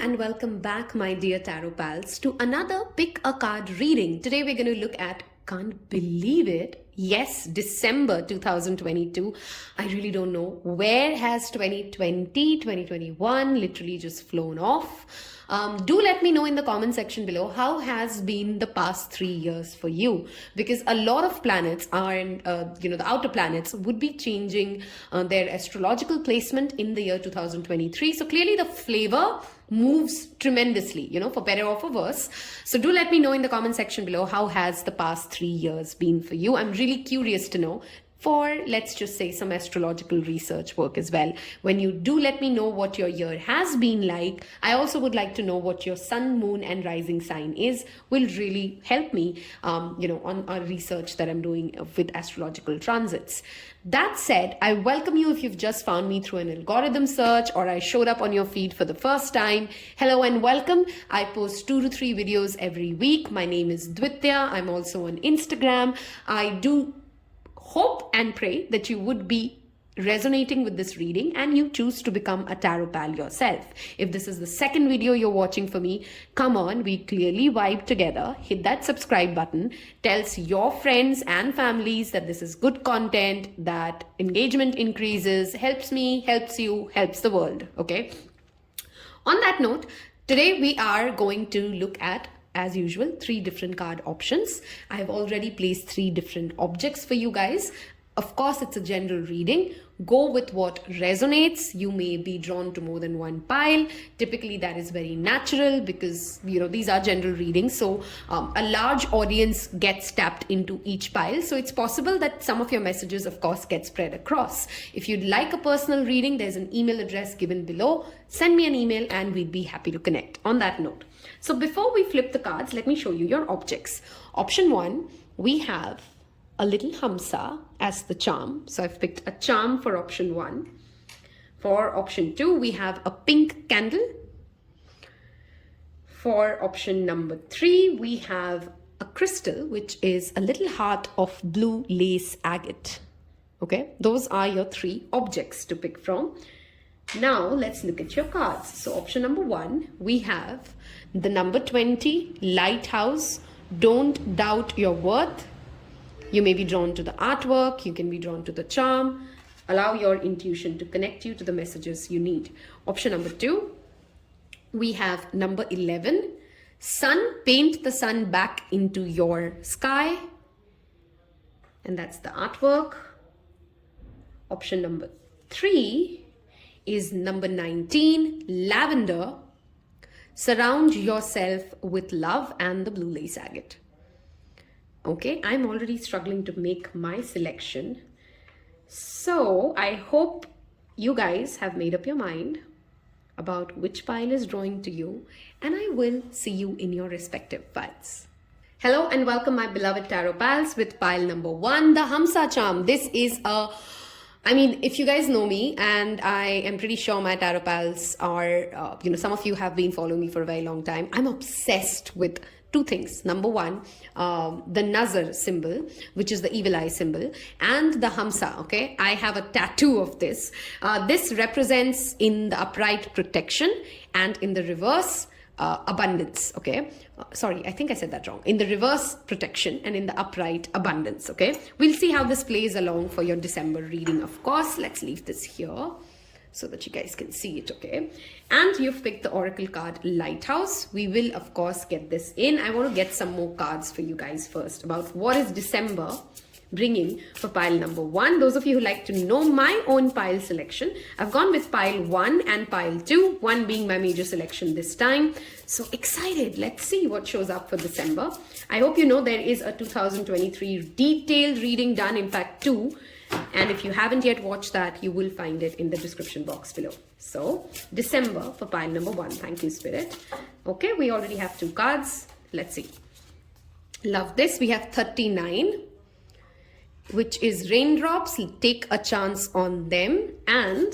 and welcome back, my dear tarot pals, to another Pick a Card reading. Today we're going to look at, can't believe it, yes, December 2022. I really don't know. Where has 2020, 2021 literally just flown off? Do let me know in the comment section below how has been the past 3 years for you, because a lot of planets are the outer planets would be changing their astrological placement in the year 2023. So clearly the flavor moves tremendously, for better or for worse. So do let me know in the comment section below how has the past 3 years been for you. I'm really curious to know, for let's just say some astrological research work as well. When you do let me know what your year has been like, I also would like to know what your sun, moon and rising sign is. Will really help me on our research that I'm doing with astrological transits. That said, I welcome you if you've just found me through an algorithm search or I showed up on your feed for the first time. Hello and welcome. I post 2 to 3 videos every week. My name is Dwitya. I'm also on Instagram. I do hope and pray that you would be resonating with this reading and you choose to become a tarot pal yourself. If this is the second video you're watching for me, come on, we clearly vibe together. Hit that subscribe button, tells your friends and families that this is good content, that engagement increases, helps me, helps you, helps the world, okay? On that note, today we are going to look at, as usual, 3 different card options. I have already placed 3 different objects for you guys. Of course, it's a general reading. Go with what resonates. You may be drawn to more than one pile. Typically, that is very natural because, these are general readings. So a large audience gets tapped into each pile. So it's possible that some of your messages, of course, get spread across. If you'd like a personal reading, there's an email address given below. Send me an email and we'd be happy to connect on that note. So before we flip the cards, let me show you your objects. Option 1, we have a little hamsa as the charm. So I've picked a charm for option 1. For option 2, we have a pink candle. For option number 3, we have a crystal, which is a little heart of blue lace agate. Okay, those are your 3 objects to pick from. Now let's look at your cards. So option number 1, we have the number 20, lighthouse, don't doubt your worth. You may be drawn to the artwork, you can be drawn to the charm. Allow your intuition to connect you to the messages you need. Option number 2, we have number 11, sun, paint the sun back into your sky. And that's the artwork. Option number 3 is number 19, lavender, surround yourself with love, and the blue lace agate. Okay, I'm already struggling to make my selection. So I hope you guys have made up your mind about which pile is drawing to you, and I will see you in your respective piles. Hello and welcome, my beloved tarot pals, with pile number 1, the Hamsa charm. This is if you guys know me, and I am pretty sure my tarot pals are, some of you have been following me for a very long time. I'm obsessed with 2 things. Number 1, the Nazar symbol, which is the evil eye symbol, and the Hamsa, okay? I have a tattoo of this. This represents in the upright protection and in the reverse abundance, okay? Sorry, I think I said that wrong. In the reverse protection and in the upright abundance, okay? We'll see how this plays along for your December reading, of course. Let's leave this here so that you guys can see it, okay? And you've picked the oracle card Lighthouse. We will, of course, get this in. I want to get some more cards for you guys first about what is December bringing for pile number 1. Those of you who like to know my own pile selection, I've gone with pile 1 and pile 2, 1 being my major selection this time. So excited. Let's see what shows up for December. I hope you know there is a 2023 detailed reading done, in fact 2. And if you haven't yet watched that, you will find it in the description box below. So December for pile number 1. Thank you, Spirit. Okay, we already have 2 cards. Let's see. Love this. We have 39, which is raindrops. Take a chance on them. And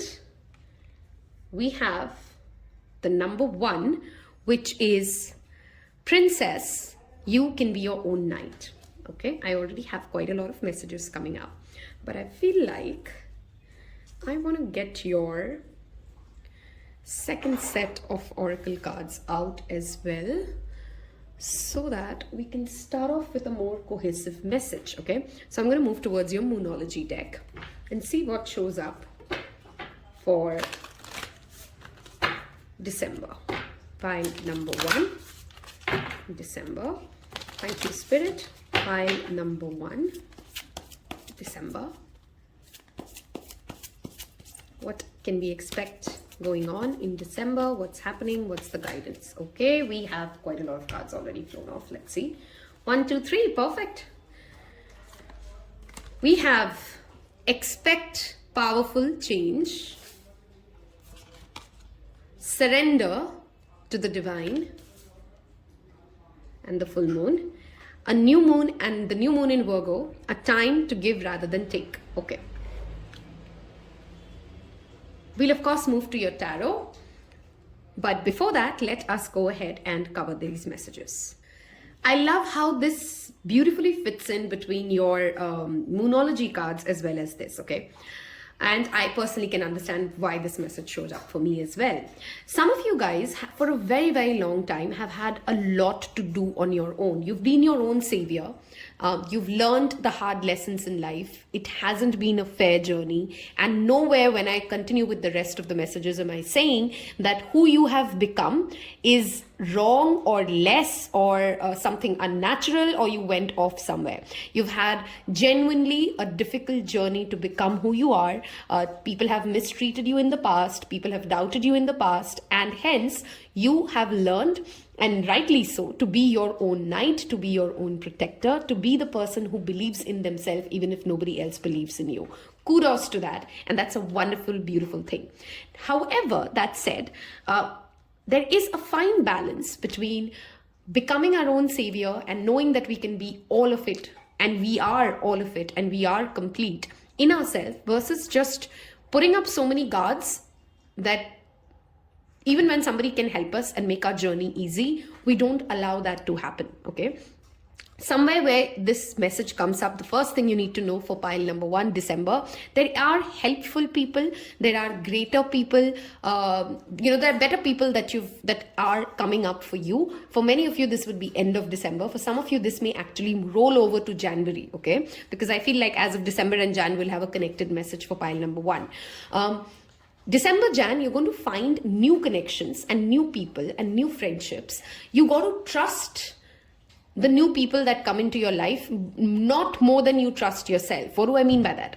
we have the number 1, which is princess. You can be your own knight. Okay, I already have quite a lot of messages coming up, but I feel like I want to get your second set of oracle cards out as well, so that we can start off with a more cohesive message. Okay, so I'm going to move towards your Moonology deck and see what shows up for December. Pile number 1, December. Thank you, Spirit. Pile number 1, December. What can we expect going on in December? What's happening? What's the guidance? Okay, we have quite a lot of cards already flown off. Let's see. 1, 2, 3. Perfect. We have expect powerful change, surrender to the divine, and the full moon. A new moon and the new moon in Virgo, a time to give rather than take. Okay. We'll of course move to your tarot, but before that, let us go ahead and cover these messages. I love how this beautifully fits in between your Moonology cards as well as this, okay? And I personally can understand why this message showed up for me as well. Some of you guys, for a very, very long time, have had a lot to do on your own. You've been your own savior. You've learned the hard lessons in life. It hasn't been a fair journey. And nowhere when I continue with the rest of the messages am I saying that who you have become is wrong or less or something unnatural, or you went off somewhere. You've had genuinely a difficult journey to become who you are. People have mistreated you in the past. People have doubted you in the past. And hence, you have learned, and rightly so, to be your own knight, to be your own protector, to be the person who believes in themselves even if nobody else believes in you. Kudos to that. And that's a wonderful, beautiful thing. However, that said, there is a fine balance between becoming our own savior and knowing that we can be all of it, and we are all of it, and we are complete in ourselves, versus just putting up so many guards that even when somebody can help us and make our journey easy, we don't allow that to happen, okay? Somewhere where this message comes up, the first thing you need to know for pile number 1, December, there are helpful people, there are greater people, there are better people that are coming up for you. For many of you, this would be end of December. For some of you, this may actually roll over to January, okay? Because I feel like as of December and Jan, we'll have a connected message for pile number 1. December, Jan, you're going to find new connections and new people and new friendships. You got to trust the new people that come into your life, not more than you trust yourself. What do I mean by that?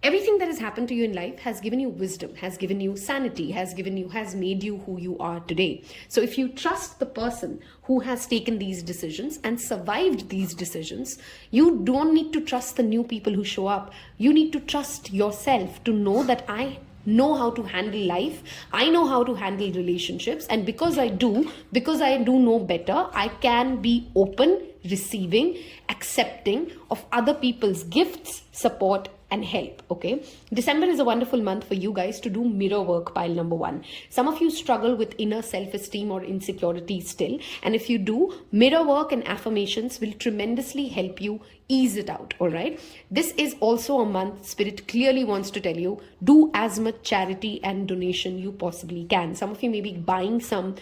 Everything that has happened to you in life has given you wisdom, has given you sanity, has made you who you are today. So if you trust the person who has taken these decisions and survived these decisions, you don't need to trust the new people who show up. You need to trust yourself to know that I know how to handle life, I know how to handle relationships, and because I do know better, I can be open, receiving, accepting of other people's gifts, support, and help, okay? December is a wonderful month for you guys to do mirror work, pile number 1. Some of you struggle with inner self-esteem or insecurity still, and if you do, mirror work and affirmations will tremendously help you ease it out, all right? This is also a month Spirit clearly wants to tell you, do as much charity and donation you possibly can. Some of you may be buying some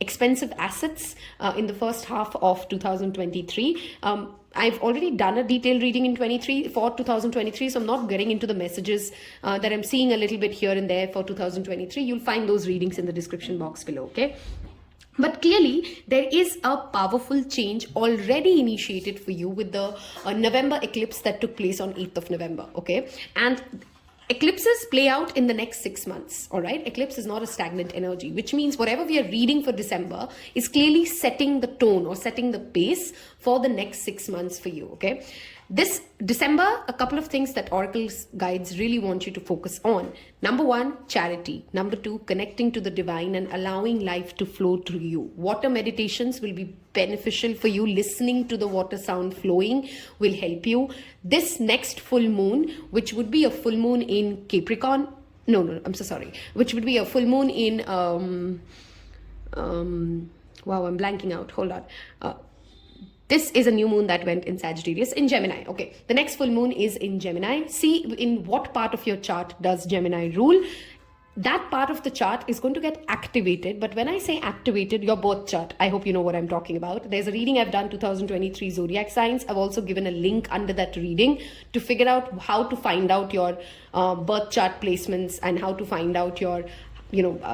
expensive assets in the first half of 2023. I've already done a detailed reading in 2023, so I'm not getting into the messages that I'm seeing a little bit here and there for 2023. You'll find those readings in the description box below, okay? But clearly, there is a powerful change already initiated for you with the November eclipse that took place on 8th of November, okay? And eclipses play out in the next 6 months, all right? Eclipse is not a stagnant energy, which means whatever we are reading for December is clearly setting the tone or setting the pace for the next 6 months for you, okay? This December, a couple of things that Oracle guides really want you to focus on. Number 1, charity. Number 2, connecting to the divine and allowing life to flow through you. Water meditations will be beneficial for you. Listening to the water sound flowing will help you. This next full moon, which would be a full moon in Capricorn. No, I'm so sorry. Which would be a full moon in, wow, I'm blanking out. Hold on. This is a new moon that went in Sagittarius, in Gemini. Okay, the next full moon is in Gemini. See in what part of your chart does Gemini rule. that part of the chart is going to get activated. But when I say activated, your birth chart, I hope you know what I'm talking about. There's a reading I've done, 2023 zodiac signs. I've also given a link under that reading to figure out how to find out your birth chart placements and how to find out your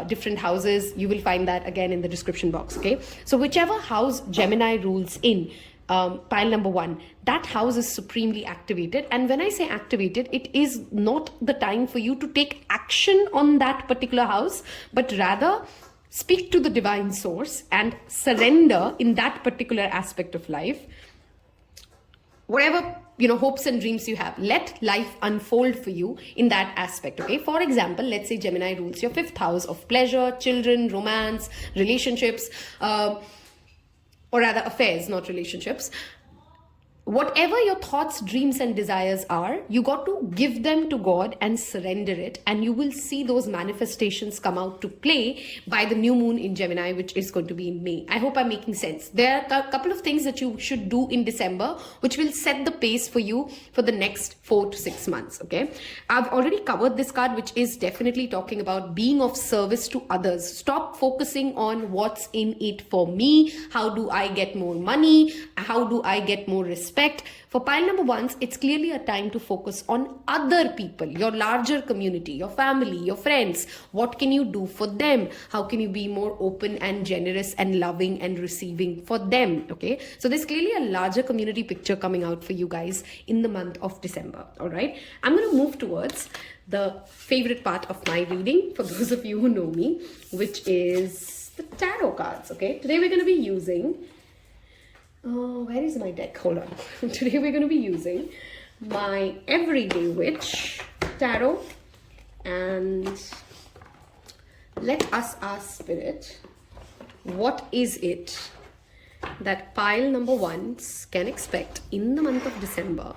different houses. You will find that again in the description box. Okay, so whichever house Gemini rules in, pile number 1, that house is supremely activated. And when I say activated, it is not the time for you to take action on that particular house, but rather speak to the divine source and surrender in that particular aspect of life. Whatever hopes and dreams you have, let life unfold for you in that aspect. Okay, for example, let's say Gemini rules your 5th house of pleasure, children, romance, relationships, or rather affairs, not relationships. Whatever your thoughts, dreams, and desires are, you got to give them to God and surrender it, and you will see those manifestations come out to play by the new moon in Gemini, which is going to be in May. I hope I'm making sense. There are a couple of things that you should do in December, which will set the pace for you for the next 4 to 6 months. Okay, I've already covered this card, which is definitely talking about being of service to others. Stop focusing on what's in it for me. How do I get more money? How do I get more respect? For pile number 1, it's clearly a time to focus on other people, your larger community, your family, your friends. What can you do for them? How can you be more open and generous and loving and receiving for them? Okay, so there's clearly a larger community picture coming out for you guys in the month of December. All right, I'm going to move towards the favorite part of my reading for those of you who know me, which is the tarot cards. Okay, today we're going to be using where is my deck? Hold on. Today we're going to be using my Everyday Witch tarot, and let us ask Spirit, what is it that pile number 1s can expect in the month of December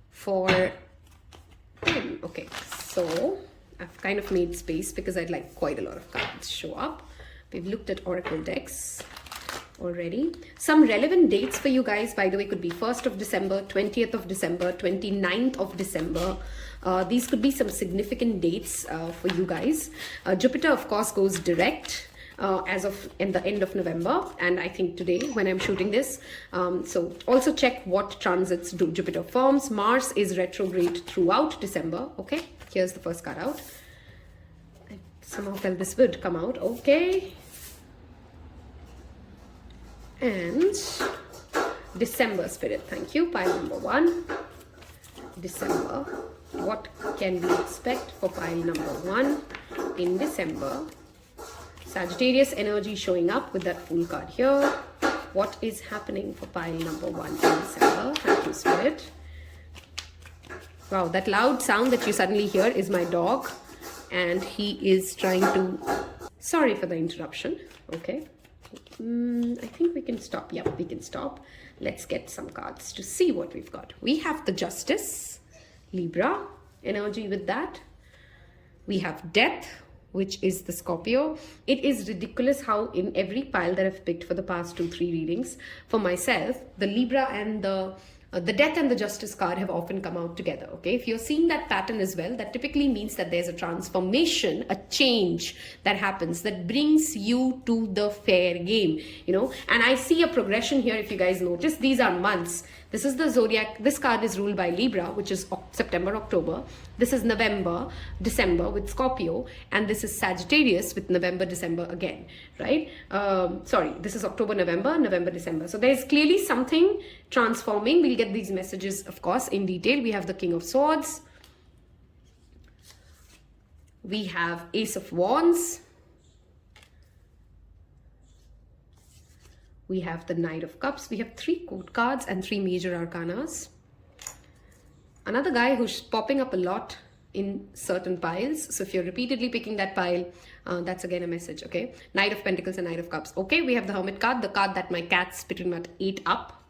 for them? Okay, so I've kind of made space because I'd like quite a lot of cards show up. We've looked at Oracle decks already. Some relevant dates for you guys, by the way, could be 1st of December, 20th of December, 29th of December. These could be some significant dates for you guys. Jupiter, of course, goes direct as of in the end of November, and I think today when I'm shooting this. So also check what transits do Jupiter forms. Mars is retrograde throughout December. Okay, here's the first card out. I somehow felt this would come out. Okay. And December, Spirit, thank you. Pile number 1, December. What can we expect for pile number 1 in December? Sagittarius energy showing up with that Fool card here. What is happening for pile number 1 in December? Thank you, Spirit. Wow, that loud sound that you suddenly hear is my dog, and he is trying to... Sorry for the interruption. Okay. I think we can stop. Yep, we can stop. Let's get some cards to see what we've got. We have the Justice, Libra energy with that. We have Death, which is the Scorpio. It is ridiculous how in every pile that I've picked for the past 2-3 readings for myself, the Libra and the Death and the Justice card have often come out together. Okay, if you're seeing that pattern as well, that typically means that there's a transformation, a change that happens that brings you to the fair game, and I see a progression here. If you guys notice, these are months. This is the zodiac. This card is ruled by Libra, which is September, October. This is November, December with Scorpio, and this is Sagittarius with November, December again, right? Sorry, this is October, November, November, December. So there's clearly something transforming. We'll get these messages, of course, in detail. We have the King of Swords. We have Ace of Wands. We have the Knight of Cups. We have 3 court cards and 3 major arcanas. Another guy who's popping up a lot in certain piles. So if you're repeatedly picking that pile, that's again a message, okay? Knight of Pentacles and Knight of Cups. Okay, we have the Hermit card, the card that my cats pretty much ate up.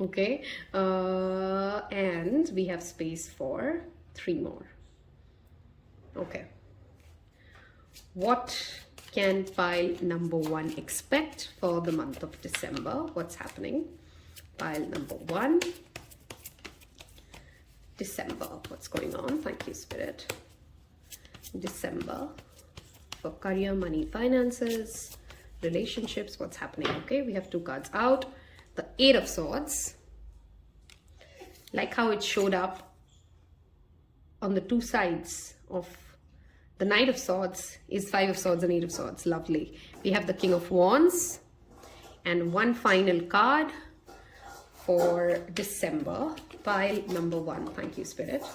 Okay, and we have space for 3 more. Okay. What can pile number 1 expect for the month of December? What's happening? Pile number 1. December. What's going on? Thank you, Spirit. December for career, money, finances, relationships, what's happening. Okay, we have two cards out. The Eight of Swords, like how it showed up on the two sides of the Knight of Swords is Five of Swords and Eight of Swords. Lovely. We have the King of Wands and one final card for December, pile number 1. Thank you, Spirit.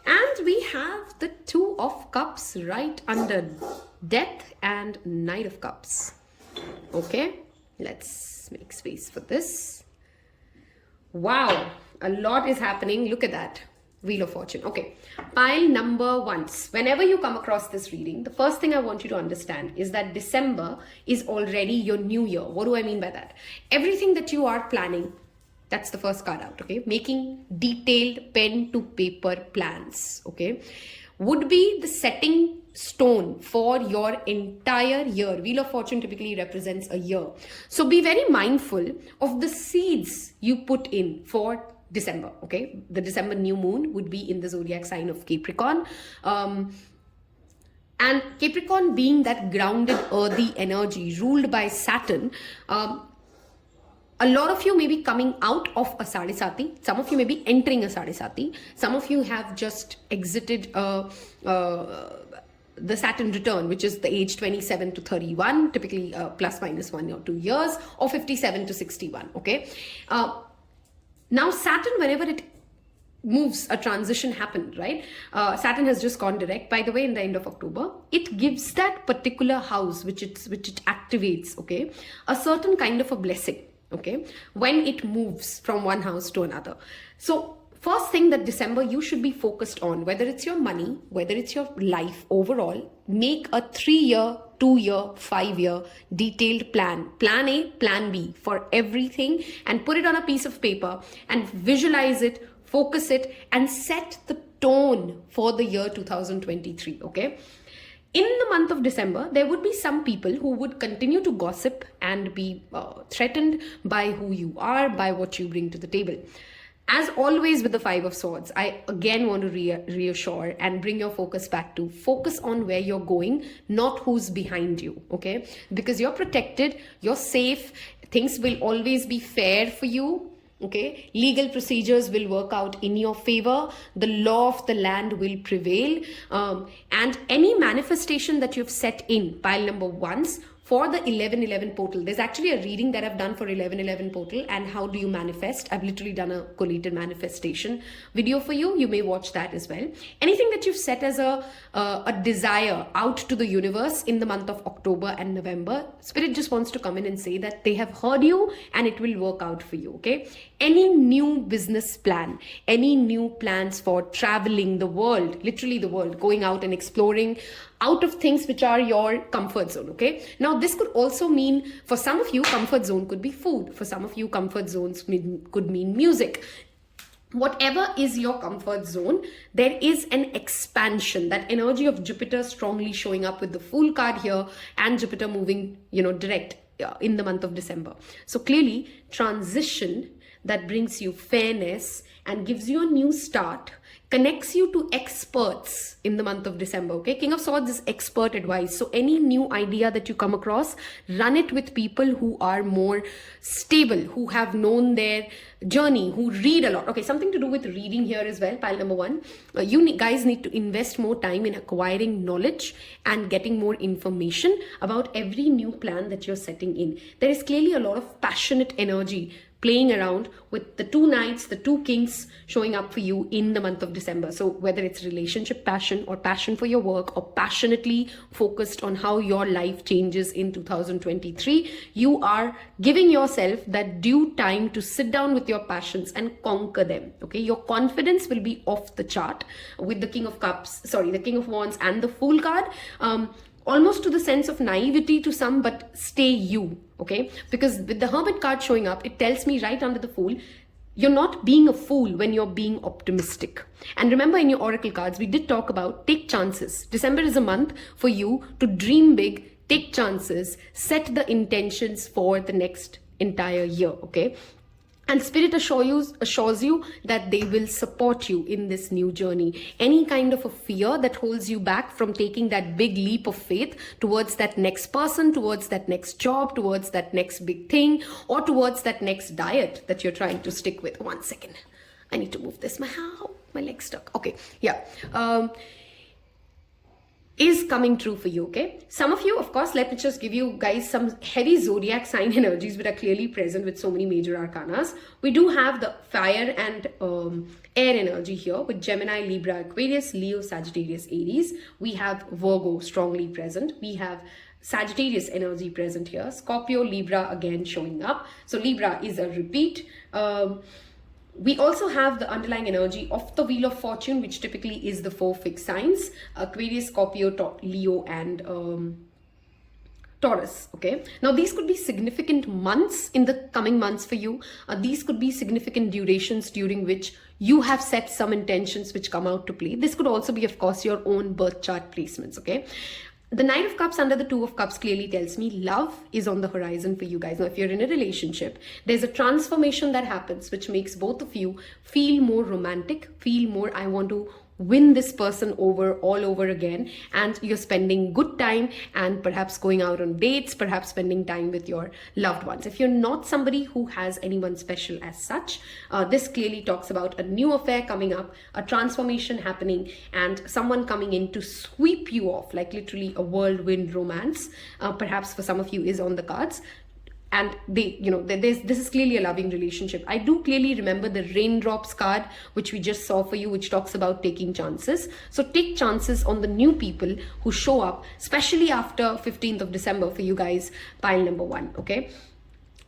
And we have the Two of Cups right under Death and Knight of Cups. Okay, let's make space for this. Wow, a lot is happening. Look at that. Wheel of Fortune. Okay, pile number 1. Whenever you come across this reading, the first thing I want you to understand is that December is already your new year. What do I mean by that? Everything that you are planning, that's the first card out, okay? Making detailed pen to paper plans, okay? Would be the setting stone for your entire year. Wheel of Fortune typically represents a year. So be very mindful of the seeds you put in for December, okay? The December new moon would be in the zodiac sign of Capricorn. And Capricorn being that grounded, earthy energy ruled by Saturn, a lot of you may be coming out of a Sadhisati. Some of you may be entering a Sadhisati. Some of you have just exited the Saturn return, which is the age 27 to 31, typically plus minus 1 or 2 years, or 57 to 61, okay? Now Saturn, whenever it moves, a transition happened, right? Saturn has just gone direct, by the way, in the end of October. It gives that particular house, which it activates, okay, a certain kind of a blessing, okay, when it moves from one house to another. So first thing that December you should be focused on, whether it's your money, whether it's your life overall, make a 3-year, 2-year, 5-year detailed plan. Plan A, plan B for everything, and put it on a piece of paper and visualize it, focus it, and set the tone for the year 2023, okay? In the month of December, there would be some people who would continue to gossip and be threatened by who you are, by what you bring to the table. As always with the Five of Swords, I again want to reassure and bring your focus back to focus on where you're going, not who's behind you, okay? Because you're protected, you're safe, things will always be fair for you, okay? Legal procedures will work out in your favor, the law of the land will prevail, and any manifestation that you've set in pile number 1 for the 1111 portal. There's actually a reading that I've done for 1111 portal and how do you manifest. I've literally done a collated manifestation video for you. You may watch that as well. Anything that you've set as a desire out to the universe in the month of October and November, Spirit just wants to come in and say that they have heard you and it will work out for you, okay? Any new business plan, any new plans for traveling the world, literally the world, going out and exploring out of things which are your comfort zone, okay? Now, this could also mean, for some of you, comfort zone could be food. For some of you, comfort zones could mean music. Whatever is your comfort zone, there is an expansion. That energy of Jupiter strongly showing up with the Fool card here and Jupiter moving, direct in the month of December. So clearly, transition that brings you fairness and gives you a new start, connects you to experts in the month of December, okay? King of Swords is expert advice. So any new idea that you come across, run it with people who are more stable, who have known their journey, who read a lot. Okay, something to do with reading here as well, pile number 1. You guys need to invest more time in acquiring knowledge and getting more information about every new plan that you're setting in. There is clearly a lot of passionate energy playing around with the 2 knights, the 2 kings showing up for you in the month of December. So whether it's relationship passion or passion for your work or passionately focused on how your life changes in 2023, you are giving yourself that due time to sit down with your passions and conquer them, okay? Your confidence will be off the chart with the King of Wands and the Fool card. Almost to the sense of naivety to some, but stay you, okay? Because with the Hermit card showing up, it tells me right under the Fool, you're not being a fool when you're being optimistic. And remember, in your Oracle cards, we did talk about take chances. December is a month for you to dream big, take chances, set the intentions for the next entire year, okay? And spirit assures you that they will support you in this new journey. Any kind of a fear that holds you back from taking that big leap of faith towards that next person, towards that next job, towards that next big thing, or towards that next diet that you're trying to stick with. 1 second. I need to move this. My leg's stuck. Okay. Yeah. Is coming true for you, okay? Some of you, of course, let me just give you guys some heavy zodiac sign energies which are clearly present with so many major arcanas. We do have the fire and air energy here with Gemini, Libra, Aquarius, Leo, Sagittarius, Aries. We have Virgo strongly present. We have Sagittarius energy present here. Scorpio, Libra again showing up. So Libra is a repeat. We also have the underlying energy of the Wheel of Fortune, which typically is the 4 fixed signs: Aquarius, Scorpio, Leo, and Taurus. Okay, now these could be significant months in the coming months for you. These could be significant durations during which you have set some intentions which come out to play. This could also be, of course, your own birth chart placements. Okay. The Knight of Cups under the Two of Cups clearly tells me love is on the horizon for you guys. Now, if you're in a relationship, there's a transformation that happens which makes both of you feel more romantic, feel more, I want to win this person over all over again, and you're spending good time and perhaps going out on dates, perhaps spending time with your loved ones. If you're not somebody who has anyone special as such, this clearly talks about a new affair coming up, a transformation happening, and someone coming in to sweep you off, like literally a whirlwind romance, perhaps for some of you is on the cards. And this is clearly a loving relationship. I do clearly remember the raindrops card, which we just saw for you, which talks about taking chances. So take chances on the new people who show up, especially after 15th of December for you guys, pile number 1, okay?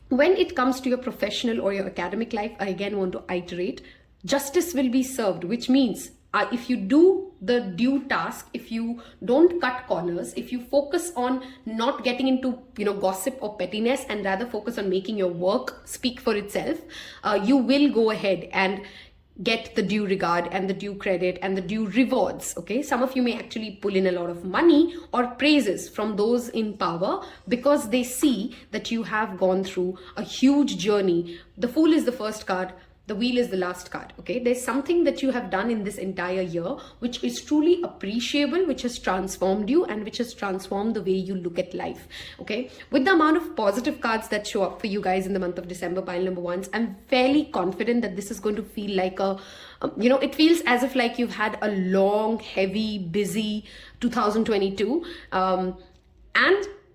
When it comes to your professional or your academic life, I again want to iterate, justice will be served, which means if you do the due task, if you don't cut corners, if you focus on not getting into gossip or pettiness and rather focus on making your work speak for itself, you will go ahead and get the due regard and the due credit and the due rewards. Okay, some of you may actually pull in a lot of money or praises from those in power because they see that you have gone through a huge journey. The Fool is the first card. The Wheel is the last card. Okay, there's something that you have done in this entire year which is truly appreciable, which has transformed you and which has transformed the way you look at life. Okay, with the amount of positive cards that show up for you guys in the month of December, pile number 1s, I'm fairly confident that this is going to feel like a it feels as if like you've had a long, heavy, busy 2022, and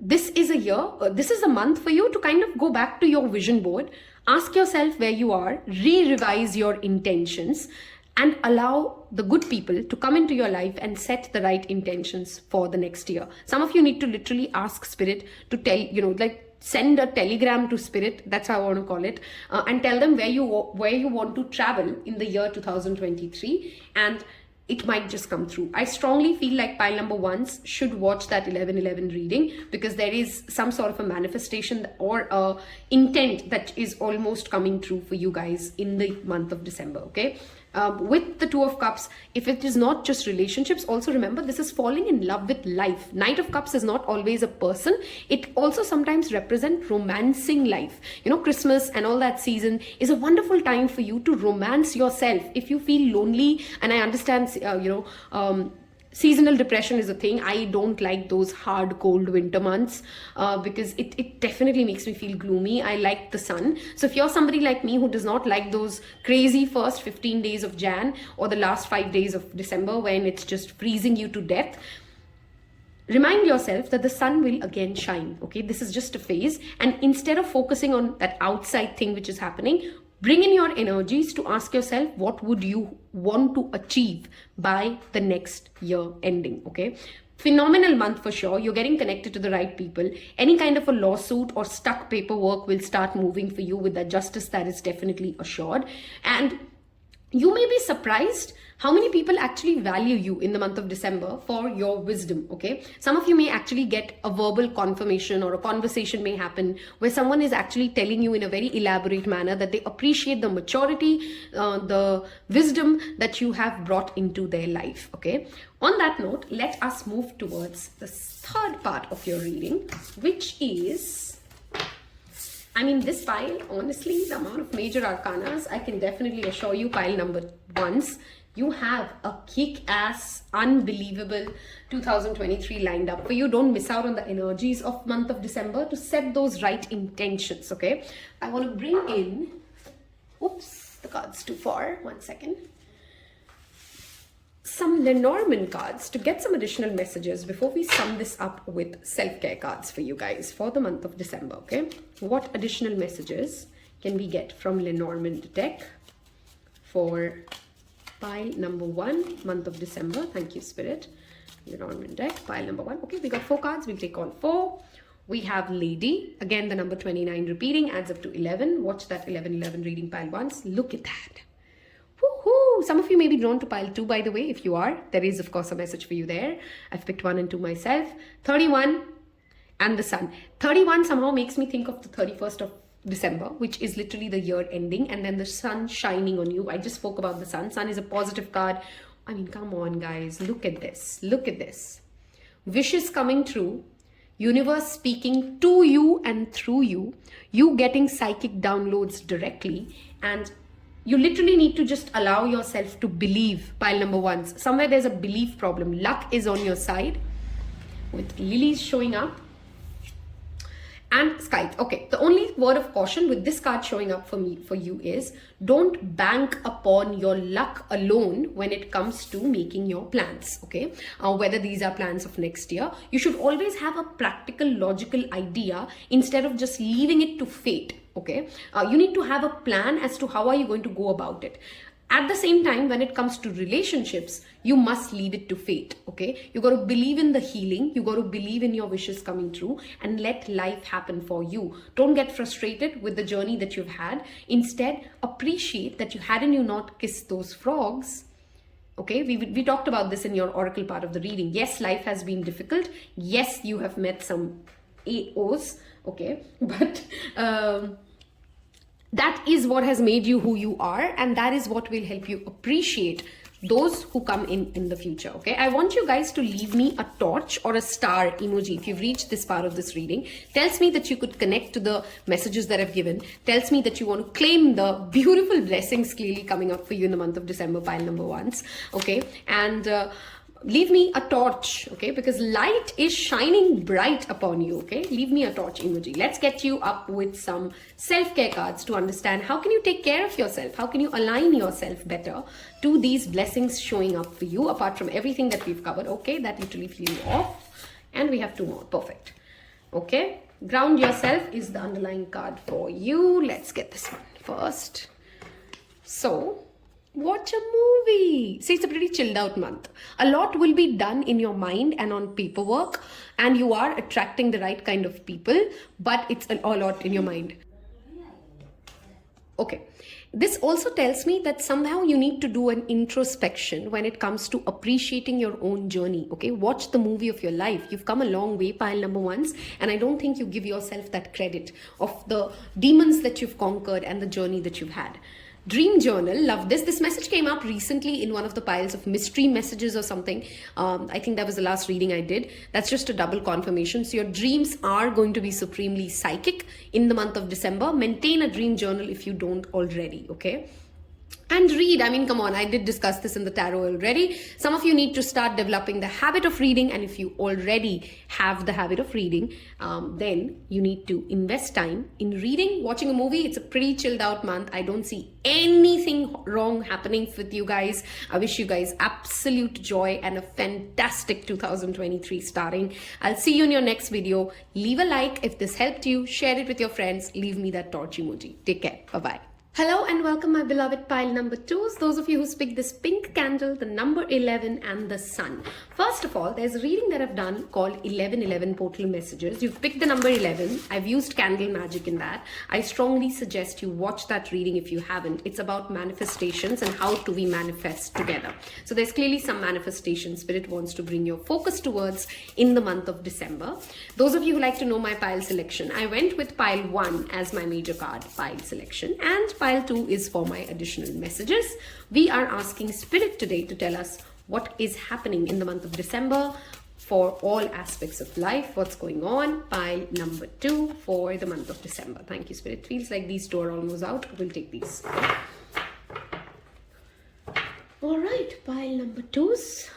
this is a year, this is a month for you to kind of go back to your vision board, ask yourself where you are, re-revise your intentions, and allow the good people to come into your life and set the right intentions for the next year. Some of you need to literally ask Spirit to tell, send a telegram to Spirit, that's how I want to call it, and tell them where you want to travel in the year 2023, and it might just come through. I strongly feel like pile number 1s should watch that 11/11 reading because there is some sort of a manifestation or a intent that is almost coming true for you guys in the month of December, okay? With the Two of Cups, if it is not just relationships, also remember this is falling in love with life. Knight of Cups is not always a person. It also sometimes represents romancing life. Christmas and all that season is a wonderful time for you to romance yourself. If you feel lonely, and I understand, seasonal depression is a thing. I don't like those hard, cold winter months because it definitely makes me feel gloomy. I like the sun. So if you're somebody like me who does not like those crazy first 15 days of Jan or the last 5 days of December when it's just freezing you to death, remind yourself that the sun will again shine, okay? This is just a phase. And instead of focusing on that outside thing which is happening, bring in your energies to ask yourself, what would you want to achieve by the next year ending, okay? Phenomenal month for sure. You're getting connected to the right people. Any kind of a lawsuit or stuck paperwork will start moving for you with that justice that is definitely assured. And you may be surprised how many people actually value you in the month of December for your wisdom, okay? Some of you may actually get a verbal confirmation or a conversation may happen where someone is actually telling you in a very elaborate manner that they appreciate the maturity, the wisdom that you have brought into their life, okay? On that note, let us move towards the third part of your reading, which is I mean, this pile, honestly, the amount of major arcanas, I can definitely assure you, pile number ones, you have a kick-ass, unbelievable 2023 lined up for you. Don't miss out on the energies of month of December to set those right intentions, okay? I want to bring in, oops, the card's too far, 1 second. Some Lenormand cards to get some additional messages before we sum this up with self-care cards for you guys for the month of December, okay? What additional messages can we get from Lenormand deck for pile number 1, month of December? Thank you, Spirit. Lenormand deck, pile number 1. Okay, we got 4 cards. We'll take all 4. We have Lady. Again, the number 29 repeating adds up to 11. Watch that 11-11 reading pile once. Look at that. Woohoo! Some of you may be drawn to pile 2, by the way. If you are, there is, of course, a message for you there. I've picked 1 and 2 myself. 31 and the Sun. 31 somehow makes me think of the 31st of December, which is literally the year ending, and then the sun shining on you. I just spoke about the sun. Sun is a positive card. I mean, come on, guys. Look at this. Look at this. Wishes coming true. Universe speaking to you and through you. You getting psychic downloads directly. And you literally need to just allow yourself to believe, pile number 1. Somewhere there's a belief problem. Luck is on your side with lilies showing up. And Scythe. Okay, the only word of caution with this card showing up for you is don't bank upon your luck alone when it comes to making your plans, okay? Whether these are plans of next year, you should always have a practical, logical idea instead of just leaving it to fate, okay? You need to have a plan as to how are you going to go about it. At the same time, when it comes to relationships, you must leave it to fate, okay? You got to believe in the healing. You got to believe in your wishes coming true and let life happen for you. Don't get frustrated with the journey that you've had. Instead, appreciate that you hadn't you not kissed those frogs. Okay, we talked about this in your oracle part of the reading. Yes, life has been difficult. Yes, you have met some AOs, okay? But that is what has made you who you are, and that is what will help you appreciate those who come in the future, okay? I want you guys to leave me a torch or a star emoji if you've reached this part of this reading. Tells me that you could connect to the messages that I've given. Tells me that you want to claim the beautiful blessings clearly coming up for you in the month of December, pile number 1s, okay? And leave me a torch, okay? Because light is shining bright upon you, okay? Leave me a torch emoji. Let's get you up with some self-care cards to understand how can you take care of yourself? How can you align yourself better to these blessings showing up for you apart from everything that we've covered, okay? That literally flew off. And we have 2 more. Perfect. Okay? Ground yourself is the underlying card for you. Let's get this one first. So, watch a movie. See, it's a pretty chilled out month. A lot will be done in your mind and on paperwork, and you are attracting the right kind of people, but it's a lot in your mind. Okay. This also tells me that somehow you need to do an introspection when it comes to appreciating your own journey, okay? Watch the movie of your life. You've come a long way, pile number 1s, and I don't think you give yourself that credit of the demons that you've conquered and the journey that you've had. Dream journal, love this. This message came up recently in one of the piles of mystery messages or something. I think that was the last reading I did. That's just a double confirmation. So your dreams are going to be supremely psychic in the month of December. Maintain a dream journal if you don't already, okay? And read. I mean, come on, I did discuss this in the tarot already. Some of you need to start developing the habit of reading, and if you already have the habit of reading, then you need to invest time in reading, watching a movie. It's a pretty chilled out month. I don't see anything wrong happening with you guys. I wish you guys absolute joy and a fantastic 2023 starting. I'll see you in your next video. Leave a like if this helped you. Share it with your friends. Leave me that torch emoji. Take care. Bye-bye. Hello and welcome my beloved pile number 2s, those of you who picked this pink candle, the number 11 and the sun. First of all, there's a reading that I've done called 1111 portal messages. You've picked the number 11. I've used candle magic in that. I strongly suggest you watch that reading if you haven't. It's about manifestations and how do we manifest together. So there's clearly some manifestation Spirit wants to bring your focus towards in the month of December. Those of you who like to know my pile selection, I went with pile 1 as my major card pile selection, and pile 2 is for my additional messages. We are asking Spirit today to tell us what is happening in the month of December for all aspects of life. What's going on? Pile number 2 for the month of December. Thank you, Spirit. Feels like these two are almost out. We'll take these. All right, pile number 2s.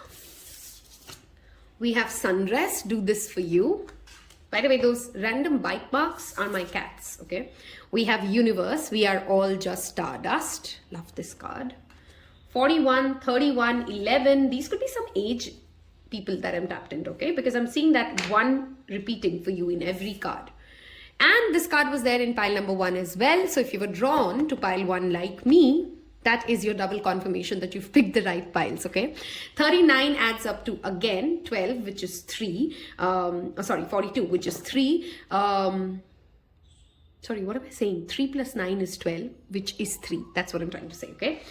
We have Sunrest. Do this for you. By the way, those random bite marks are my cats, okay? We have Universe. We are all just stardust. Love this card. 41, 31, 11. These could be some age people that I'm tapped into, okay? Because I'm seeing that 1 repeating for you in every card. And this card was there in pile number 1 as well. So if you were drawn to pile 1 like me, that is your double confirmation that you've picked the right piles, okay? 39 adds up to, again, 12, which is 3. 42, which is 3. Sorry, what am I saying? 3 plus 9 is 12, which is 3. That's what I'm trying to say, okay?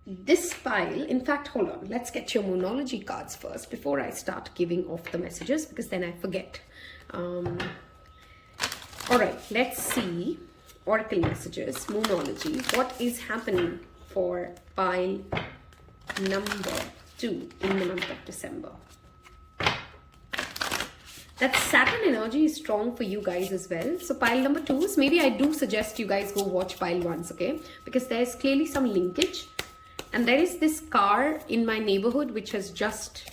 This pile, in fact, hold on. Let's get your Moonology cards first before I start giving off the messages, because then I forget. All right, let's see. Oracle messages, Moonology. What is happening for pile number 2 in the month of December? That Saturn energy is strong for you guys as well. So pile number 2s, maybe I do suggest you guys go watch pile 1s, okay? Because there's clearly some linkage. And there is this car in my neighborhood which has just...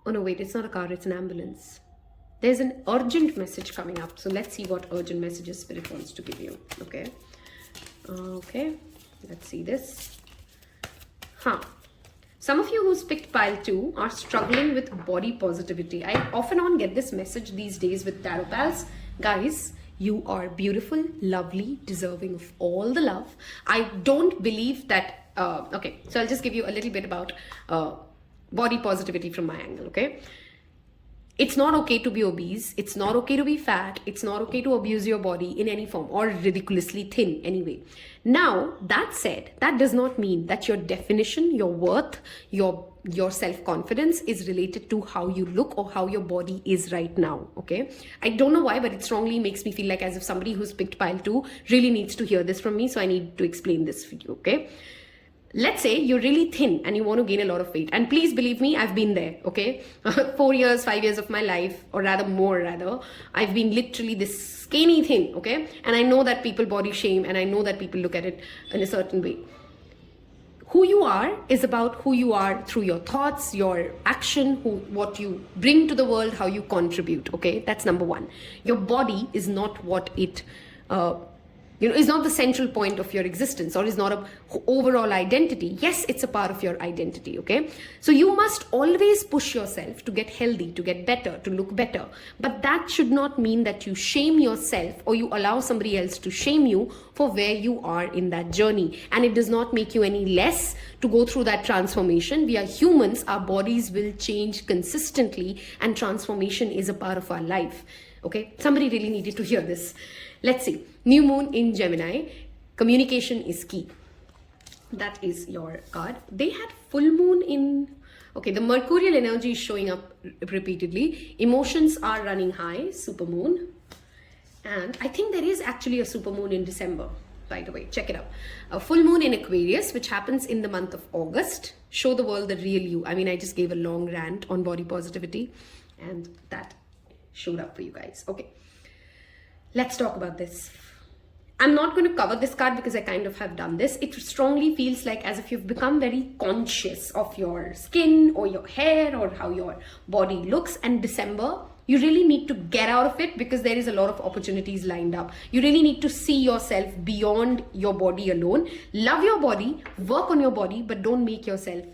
Oh no, wait, it's not a car, it's an ambulance. There's an urgent message coming up. So let's see what urgent messages Spirit wants to give you. Okay. Okay. Let's see this. Some of you who's picked pile 2 are struggling with body positivity. I off and on get this message these days with Tarot Pals. Guys, you are beautiful, lovely, deserving of all the love. I don't believe that... okay. So I'll just give you a little bit about body positivity from my angle. Okay. It's not okay to be obese. It's not okay to be fat. It's not okay to abuse your body in any form or ridiculously thin anyway. Now, that said, that does not mean that your definition, your worth, your self-confidence is related to how you look or how your body is right now, okay? I don't know why, but it strongly makes me feel like as if somebody who's picked pile 2 really needs to hear this from me, so I need to explain this for you, okay? Let's say you're really thin and you want to gain a lot of weight. And please believe me, I've been there, okay? 4 years, 5 years of my life, or rather more, I've been literally this skinny thing, okay? And I know that people body shame and I know that people look at it in a certain way. Who you are is about who you are through your thoughts, your action, what you bring to the world, how you contribute, okay? That's number 1. Your body is not what it... is not the central point of your existence or is not an overall identity. Yes, it's a part of your identity, okay? So you must always push yourself to get healthy, to get better, to look better. But that should not mean that you shame yourself or you allow somebody else to shame you for where you are in that journey. And it does not make you any less to go through that transformation. We are humans, our bodies will change consistently and transformation is a part of our life, okay? Somebody really needed to hear this. Let's see. New moon in Gemini. Communication is key. That is your card. They had full moon in... Okay, the Mercurial energy is showing up repeatedly. Emotions are running high. Super moon. And I think there is actually a super moon in December. By the way, check it out. A full moon in Aquarius, which happens in the month of August. Show the world the real you. I mean, I just gave a long rant on body positivity. And that showed up for you guys. Okay. Let's talk about this. I'm not going to cover this card because I kind of have done this. It strongly feels like as if you've become very conscious of your skin or your hair or how your body looks. And December, you really need to get out of it because there is a lot of opportunities lined up. You really need to see yourself beyond your body alone. Love your body, work on your body, but don't make yourself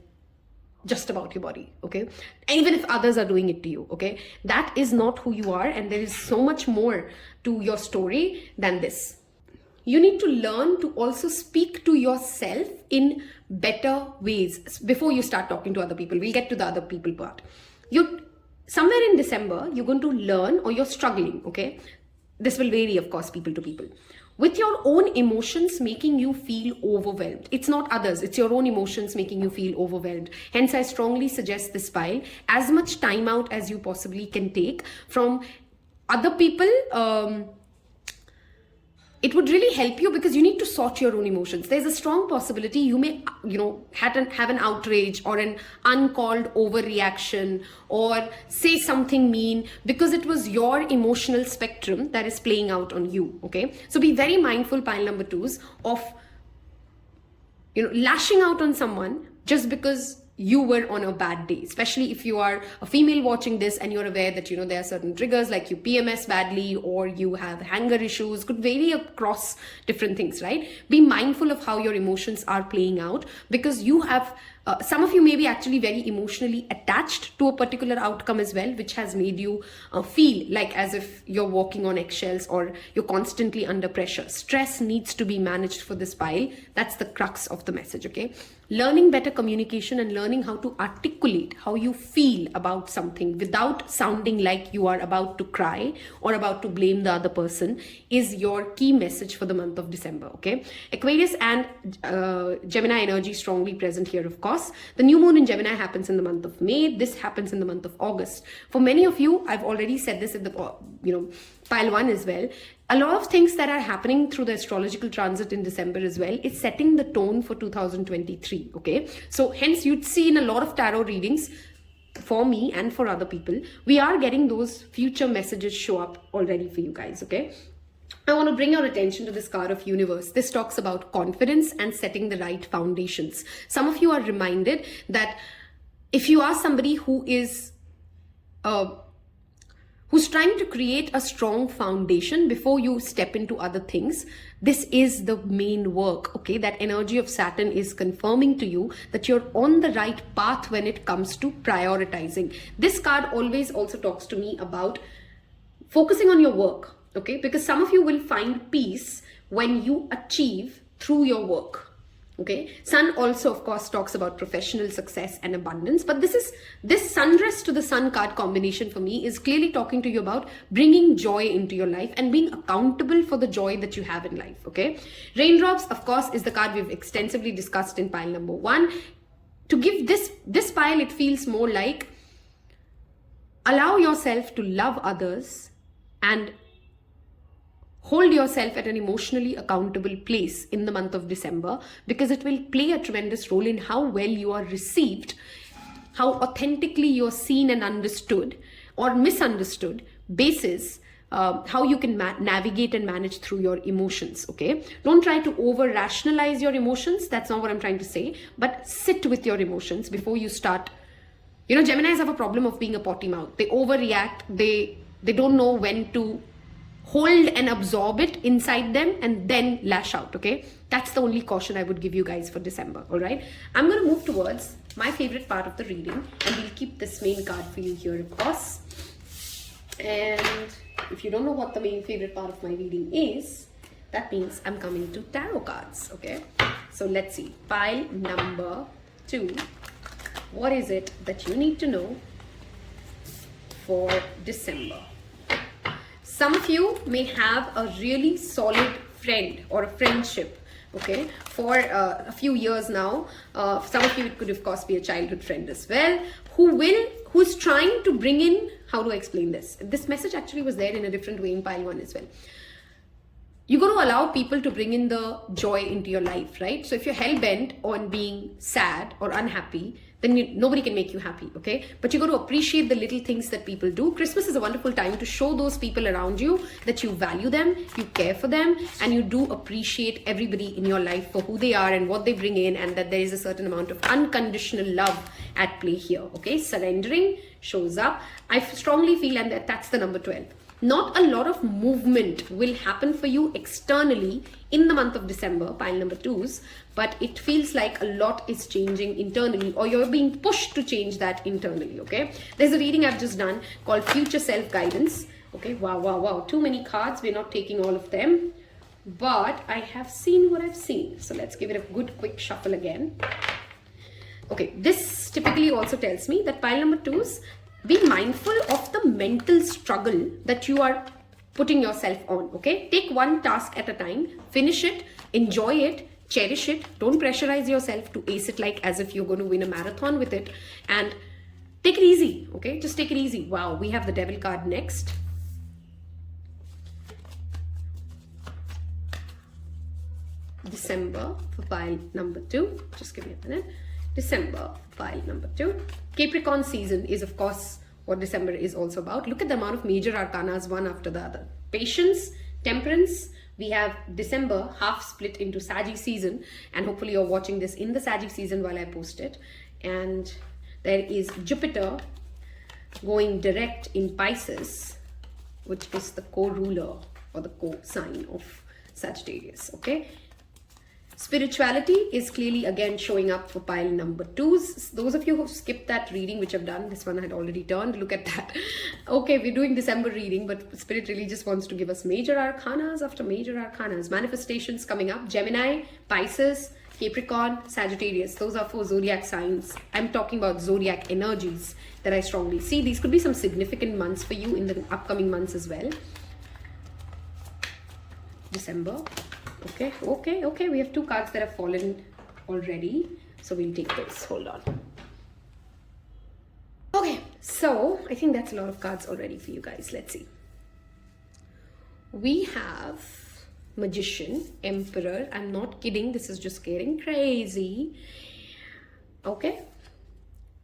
just about your body, okay? Even if others are doing it to you, okay? That is not who you are, and there is so much more to your story than this. You need to learn to also speak to yourself in better ways before you start talking to other people. We'll get to the other people part. Somewhere in December, you're going to learn, or you're struggling, okay? This will vary, of course, people to people. With your own emotions making you feel overwhelmed. It's not others, it's your own emotions making you feel overwhelmed. Hence, I strongly suggest this pile. As much time out as you possibly can take from other people it would really help you because you need to sort your own emotions. There's a strong possibility you may, have an outrage or an uncalled overreaction or say something mean because it was your emotional spectrum that is playing out on you, okay? So be very mindful, pile number 2s, of, lashing out on someone just because you were on a bad day, especially if you are a female watching this and you're aware that, there are certain triggers like you PMS badly or you have anger issues, could vary across different things, right? Be mindful of how your emotions are playing out because you have, some of you may be actually very emotionally attached to a particular outcome as well, which has made you feel like as if you're walking on eggshells or you're constantly under pressure. Stress needs to be managed for this pile. That's the crux of the message, okay? Learning better communication and learning how to articulate how you feel about something without sounding like you are about to cry or about to blame the other person is your key message for the month of December, okay? Aquarius and Gemini energy strongly present here, of course. The new moon in Gemini happens in the month of May. This happens in the month of August. For many of you, I've already said this in the, pile 1 as well. A lot of things that are happening through the astrological transit in December as well is setting the tone for 2023, okay? So hence you'd see in a lot of tarot readings, for me and for other people, we are getting those future messages show up already for you guys, okay? I want to bring your attention to this card of Universe. This talks about confidence and setting the right foundations. Some of you are reminded that if you are somebody who is who's trying to create a strong foundation before you step into other things, this is the main work, okay? That energy of Saturn is confirming to you that you're on the right path when it comes to prioritizing. This card always also talks to me about focusing on your work, okay? Because some of you will find peace when you achieve through your work. Okay, Sun also, of course, talks about professional success and abundance. But this Sunrest to the Sun card combination for me is clearly talking to you about bringing joy into your life and being accountable for the joy that you have in life. Okay, Raindrops, of course, is the card we've extensively discussed in pile number 1. To give this pile, it feels more like allow yourself to love others and hold yourself at an emotionally accountable place in the month of December, because it will play a tremendous role in how well you are received, how authentically you're seen and understood or misunderstood, basis how you can navigate and manage through your emotions, okay? Don't try to over-rationalize your emotions. That's not what I'm trying to say. But sit with your emotions before you start. Geminis have a problem of being a potty mouth. They overreact. They don't know when to hold and absorb it inside them and then lash out, okay? That's the only caution I would give you guys for December, all right? I'm going to move towards my favorite part of the reading, and we'll keep this main card for you here, of course. And if you don't know what the main favorite part of my reading is, that means I'm coming to tarot cards, okay? So let's see. Pile number 2. What is it that you need to know for December? Some of you may have a really solid friend or a friendship, okay, for a few years now. Some of you, it could of course be a childhood friend as well, who's trying to bring in, how do I explain this? This message actually was there in a different way in pile 1 as well. You're going to allow people to bring in the joy into your life, right? So if you're hell-bent on being sad or unhappy, then nobody can make you happy, okay? But you got to appreciate the little things that people do. Christmas is a wonderful time to show those people around you that you value them, you care for them, and you do appreciate everybody in your life for who they are and what they bring in, and that there is a certain amount of unconditional love at play here, okay? Surrendering shows up. I strongly feel, and that's the number 12. Not a lot of movement will happen for you externally in the month of December, pile number 2s, but it feels like a lot is changing internally, or you're being pushed to change that internally, okay? There's a reading I've just done called Future Self Guidance, okay? Wow. Too many cards. We're not taking all of them, but I have seen what I've seen. So let's give it a good quick shuffle again. Okay, this typically also tells me that pile number 2s, be mindful of the mental struggle that you are putting yourself on, okay? Take one task at a time, finish it, enjoy it, cherish it. Don't pressurize yourself to ace it like as if you're going to win a marathon with it, and take it easy, okay? Just take it easy. Wow, we have the Devil card next. December for pile number 2. Just give me a minute. December, pile number 2. Capricorn season is, of course, what December is also about. Look at the amount of major arcanas, one after the other. Patience, temperance. We have December half split into Saggy season, and hopefully you're watching this in the Saggy season while I post it. And there is Jupiter going direct in Pisces, which is the co-ruler or the co-sign of Sagittarius. Okay. Spirituality is clearly again showing up for pile number 2s. Those of you who skipped that reading, which I've done, this one I had already turned, look at that. Okay, we're doing December reading, but Spirit really just wants to give us major arcanas after major arcanas. Manifestations coming up. Gemini, Pisces, Capricorn, Sagittarius. Those are 4 zodiac signs. I'm talking about zodiac energies that I strongly see. These could be some significant months for you in the upcoming months as well. December. Okay. We have 2 cards that have fallen already. So we'll take those. Hold on. Okay, so I think that's a lot of cards already for you guys. Let's see. We have Magician, Emperor. I'm not kidding. This is just getting crazy. Okay.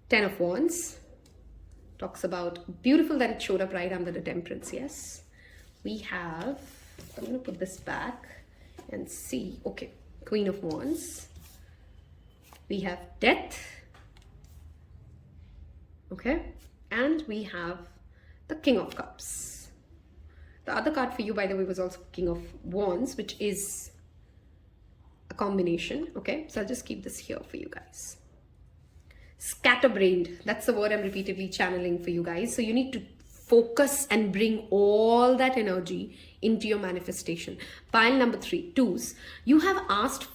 10 of Wands. Talks about beautiful that it showed up right under the Temperance. Yes. We have, I'm going to put this back and see. Okay, Queen of Wands. We have Death. Okay, and we have the King of Cups. The other card for you, by the way, was also King of Wands, which is a combination. Okay, so I'll just keep this here for you guys. Scatterbrained, that's the word I'm repeatedly channeling for you guys. So you need to focus and bring all that energy into your manifestation. Pile number 3, 2s. You have asked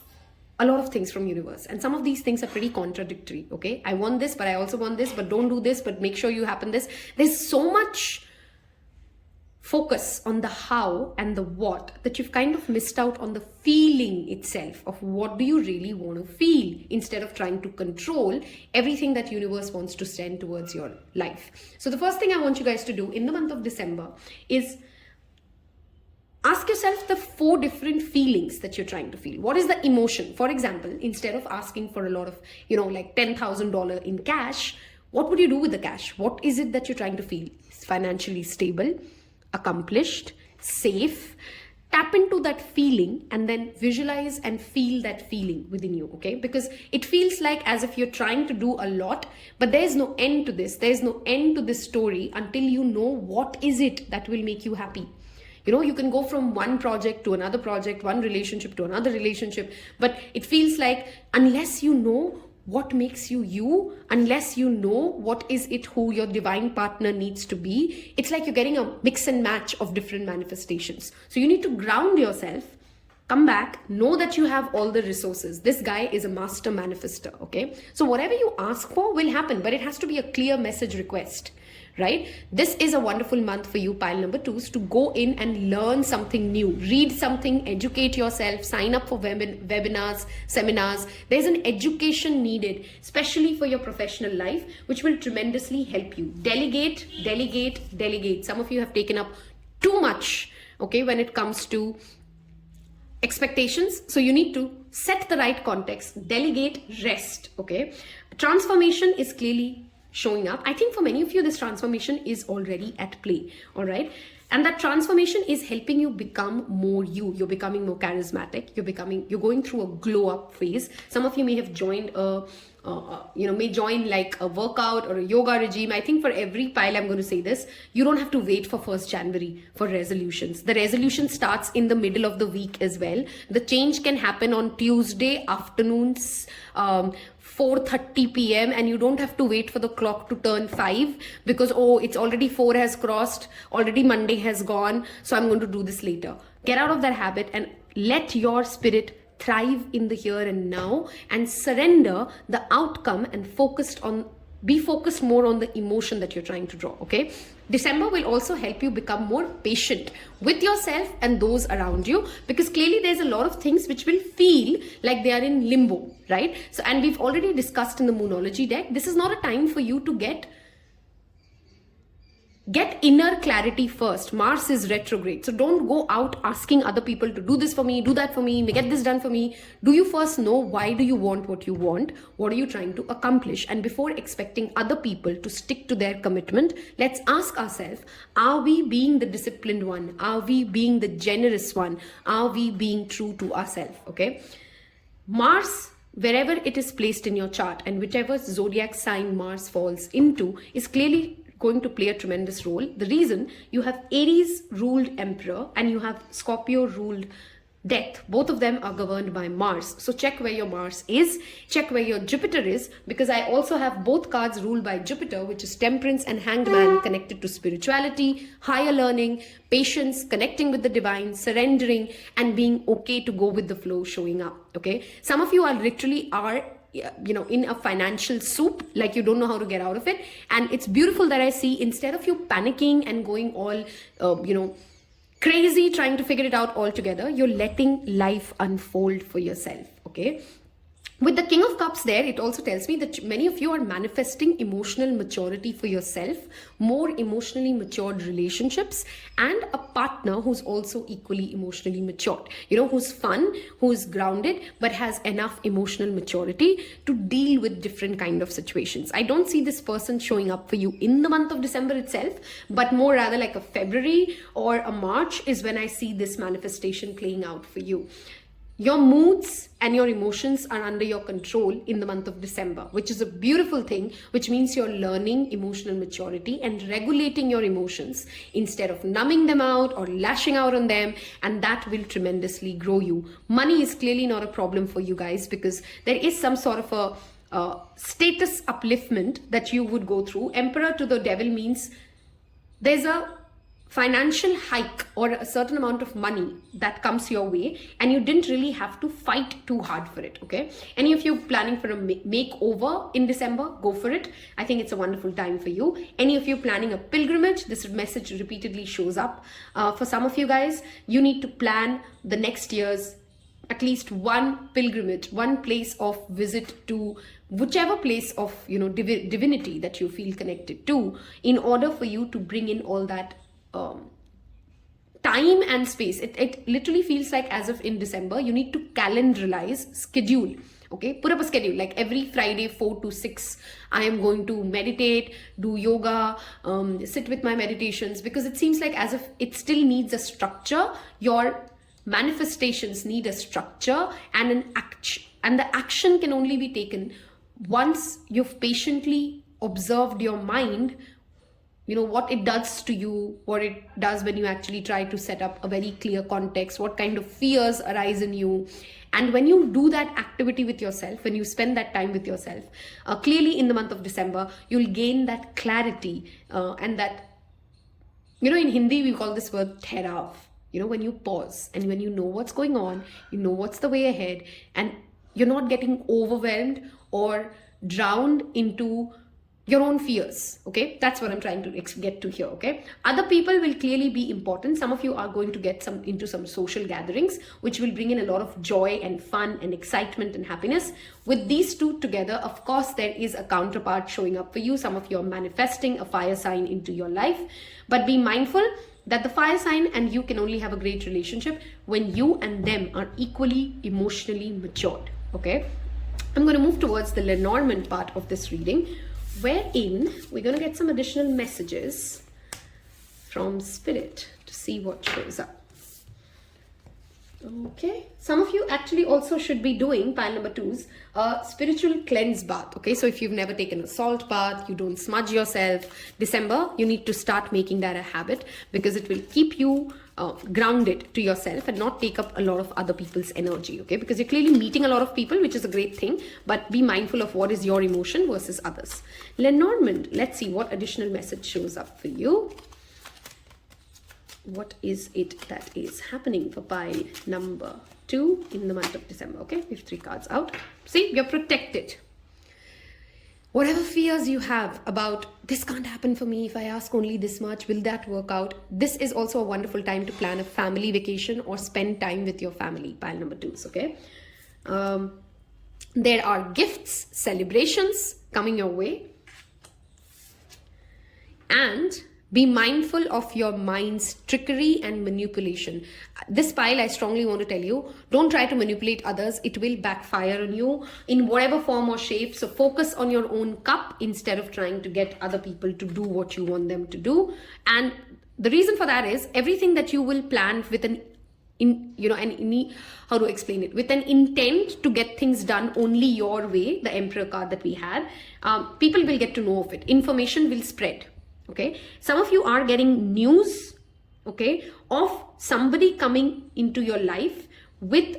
a lot of things from universe, and some of these things are pretty contradictory. Okay, I want this, but I also want this, but don't do this, but make sure you happen this. There's so much focus on the how and the what that you've kind of missed out on the feeling itself of what do you really want to feel, instead of trying to control everything that universe wants to send towards your life. So the first thing I want you guys to do in the month of December is ask yourself the 4 different feelings that you're trying to feel. What is the emotion? For example, instead of asking for a lot of, like $10,000 in cash, what would you do with the cash? What is it that you're trying to feel? Financially stable, accomplished, safe. Tap into that feeling and then visualize and feel that feeling within you, okay? Because it feels like as if you're trying to do a lot, but there's no end to this. There's no end to this story until you know what is it that will make you happy. You can go from one project to another project, one relationship to another relationship, but it feels like unless you know what makes you you, unless you know what is it who your divine partner needs to be, it's like you're getting a mix and match of different manifestations. So you need to ground yourself, come back, know that you have all the resources. This guy is a master manifester, okay? So whatever you ask for will happen, but it has to be a clear message request, right? This is a wonderful month for you, pile number 2s, to go in and learn something new, read something, educate yourself, sign up for webinars, seminars. There's an education needed, especially for your professional life, which will tremendously help you. Delegate. Some of you have taken up too much, okay, when it comes to expectations. So you need to set the right context, delegate, rest, okay? Transformation is clearly showing up. I think for many of you, this transformation is already at play, all right? And that transformation is helping you become more you. You're becoming more charismatic. You're going through a glow up phase. Some of you may have joined may join like a workout or a yoga regime. I think for every pile, I'm going to say this, you don't have to wait for 1st January for resolutions. The resolution starts in the middle of the week as well. The change can happen on Tuesday afternoons, 4:30 p.m. and you don't have to wait for the clock to turn 5 because, it's already 4 has crossed, already Monday has gone, so I'm going to do this later. Get out of that habit and let your spirit thrive in the here and now and surrender the outcome and be focused more on the emotion that you're trying to draw, okay? December will also help you become more patient with yourself and those around you, because clearly there's a lot of things which will feel like they are in limbo, right? So, and we've already discussed in the Moonology deck, this is not a time for you to get Get inner clarity first. Mars is retrograde. So don't go out asking other people to do this for me, do that for me, get this done for me. Do you first know why do you want what you want? What are you trying to accomplish? And before expecting other people to stick to their commitment, let's ask ourselves, are we being the disciplined one? Are we being the generous one? Are we being true to ourselves? Okay. Mars, wherever it is placed in your chart and whichever zodiac sign Mars falls into, is clearly going to play a tremendous role. The reason, you have Aries ruled Emperor and you have Scorpio ruled Death. Both of them are governed by Mars. So check where your Mars is, check where your Jupiter is, because I also have both cards ruled by Jupiter, which is Temperance and Hanged Man, connected to spirituality, higher learning, patience, connecting with the divine, surrendering, and being okay to go with the flow, showing up. Okay, some of you are literally in a financial soup, like you don't know how to get out of it. And it's beautiful that I see, instead of you panicking and going all crazy trying to figure it out all together, you're letting life unfold for yourself. Okay, with the King of Cups there, it also tells me that many of you are manifesting emotional maturity for yourself, more emotionally matured relationships, and a partner who's also equally emotionally matured, who's fun, who's grounded, but has enough emotional maturity to deal with different kind of situations. I don't see this person showing up for you in the month of December itself, but more rather like a February or a March is when I see this manifestation playing out for you. Your moods and your emotions are under your control in the month of December, which is a beautiful thing, which means you're learning emotional maturity and regulating your emotions instead of numbing them out or lashing out on them, and that will tremendously grow you. Money is clearly not a problem for you guys, because there is some sort of a status upliftment that you would go through. Emperor to the Devil means there's a financial hike or a certain amount of money that comes your way, and you didn't really have to fight too hard for it. Okay, any of you planning for a makeover in December, go for it. I think it's a wonderful time for you. Any of you planning a pilgrimage, this message repeatedly shows up. For some of you guys, you need to plan the next year's at least one pilgrimage, one place of visit to whichever place of divinity that you feel connected to, in order for you to bring in all that time and space. It literally feels like as if in December you need to calendarize, schedule. Okay, put up a schedule, like every Friday 4 to 6 I am going to meditate, do yoga, sit with my meditations, because it seems like as if it still needs a structure. Your manifestations need a structure and an action, and the action can only be taken once you've patiently observed your mind, what it does to you, what it does when you actually try to set up a very clear context, what kind of fears arise in you. And when you do that activity with yourself, when you spend that time with yourself, clearly in the month of December, you'll gain that clarity and that, in Hindi, we call this word therav. When you pause and when you know what's going on, you know what's the way ahead, and you're not getting overwhelmed or drowned into your own fears. Okay, that's what I'm trying to get to here. Okay, other people will clearly be important. Some of you are going to get into some social gatherings, which will bring in a lot of joy and fun and excitement and happiness. With these two together, of course, there is a counterpart showing up for you. Some of you are manifesting a fire sign into your life, but be mindful that the fire sign and you can only have a great relationship when you and them are equally emotionally matured. Okay, I'm going to move towards the Lenormand part of this reading, wherein we're going to get some additional messages from Spirit to see what shows up. Okay, some of you actually also should be doing, pile number 2's, a spiritual cleanse bath. Okay, so if you've never taken a salt bath, you don't smudge yourself, December, you need to start making that a habit, because it will keep you grounded to yourself and not take up a lot of other people's energy. Okay, because you're clearly meeting a lot of people, which is a great thing, but be mindful of what is your emotion versus others. Lenormand, let's see what additional message shows up for you. What is it that is happening for pile number 2 in the month of December? Okay, we have 3 cards out. See, you're protected. Whatever fears you have about this can't happen for me if I ask only this much, will that work out? This is also a wonderful time to plan a family vacation or spend time with your family, pile number 2's. Okay, there are gifts, celebrations coming your way, and Be mindful of your mind's trickery and manipulation. This pile, I strongly want to tell you, don't try to manipulate others. It will backfire on you in whatever form or shape. So focus on your own cup instead of trying to get other people to do what you want them to do. And the reason for that is everything that you will plan with how to explain it, with an intent to get things done only your way, the Emperor card that we had, people will get to know of it. Information will spread. Okay, some of you are getting news, okay, of somebody coming into your life with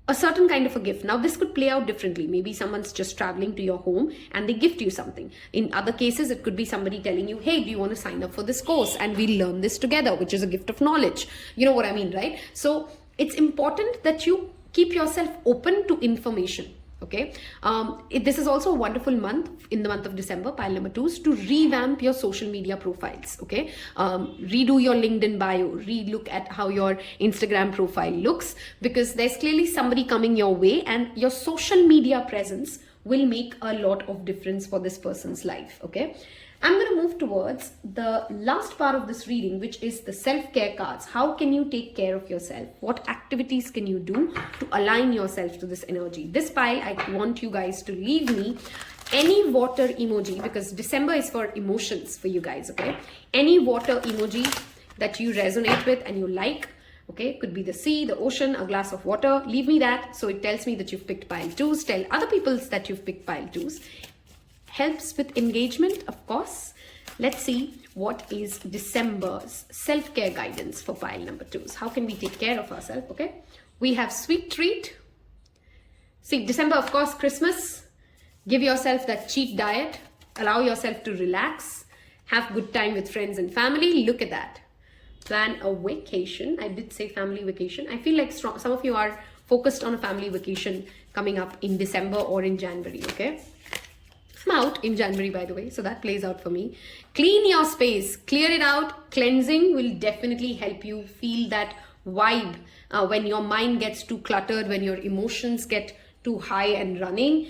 a certain kind of a gift. Now, this could play out differently. Maybe someone's just traveling to your home and they gift you something. In other cases, it could be somebody telling you, hey, do you want to sign up for this course? And we'll learn this together, which is a gift of knowledge. You know what I mean, right? So it's important that you keep yourself open to information. Okay, this is also a wonderful month, in the month of December, pile number 2, to revamp your social media profiles. Okay, redo your LinkedIn bio, relook at how your Instagram profile looks, because there's clearly somebody coming your way, and your social media presence will make a lot of difference for this person's life. Okay, I'm going to move towards the last part of this reading, which is the self-care cards. How can you take care of yourself? What activities can you do to align yourself to this energy? This pile, I want you guys to leave me any water emoji, because December is for emotions for you guys, okay? Any water emoji that you resonate with and you like, okay? Could be the sea, the ocean, a glass of water. Leave me that, so it tells me that you've picked pile 2s. Tell other people that you've picked pile 2s. Helps with engagement, of course. Let's see what is December's self-care guidance for pile number 2s. How can we take care of ourselves, okay? We have sweet treat. See, December, of course, Christmas. Give yourself that cheat diet. Allow yourself to relax. Have good time with friends and family. Look at that. Plan a vacation. I did say family vacation. I feel like some of you are focused on a family vacation coming up in December or in January, okay? I'm out in January, by the way, so that plays out for me. Clean your space, clear it out. Cleansing will definitely help you feel that vibe when your mind gets too cluttered, when your emotions get too high and running.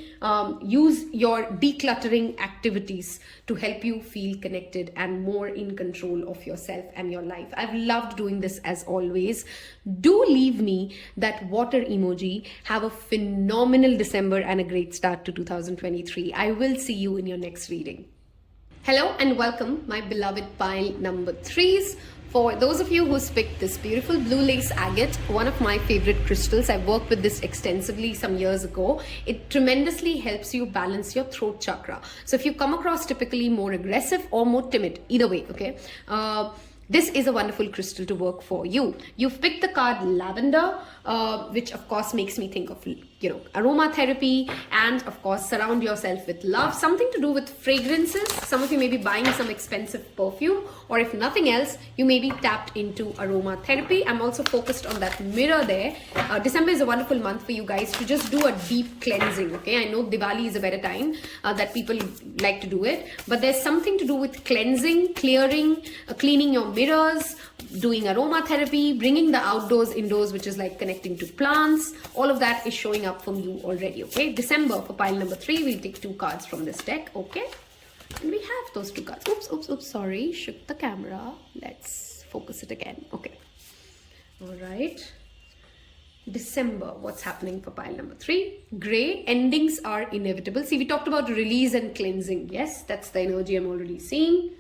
Use your decluttering activities to help you feel connected and more in control of yourself and your life. I've loved doing this as always. Do leave me that water emoji. Have a phenomenal December and a great start to 2023. I will see you in your next reading. Hello and welcome, my beloved pile number 3s. For those of you who's picked this beautiful blue lace agate, one of my favorite crystals, I worked with this extensively some years ago. It tremendously helps you balance your throat chakra. So if you come across typically more aggressive or more timid, either way, okay, this is a wonderful crystal to work for you. You've picked the card lavender, which of course makes me think of, aromatherapy, and of course surround yourself with love. Something to do with fragrances. Some of you may be buying some expensive perfume, or if nothing else, you may be tapped into aromatherapy. I'm also focused on that mirror there. December is a wonderful month for you guys to just do a deep cleansing, okay? I know Diwali is a better time that people like to do it, but there's something to do with cleansing, clearing, cleaning your mirrors, doing aromatherapy, bringing the outdoors indoors, which is like connecting to plants. All of that is showing up from you already, okay? December for pile number 3, we'll take 2 cards from this deck, okay? And we have those 2 cards. Oops, sorry, shook the camera. Let's focus it again, okay. All right. December, what's happening for pile number 3? Gray, endings are inevitable. See, we talked about release and cleansing. Yes, that's the energy I'm already seeing.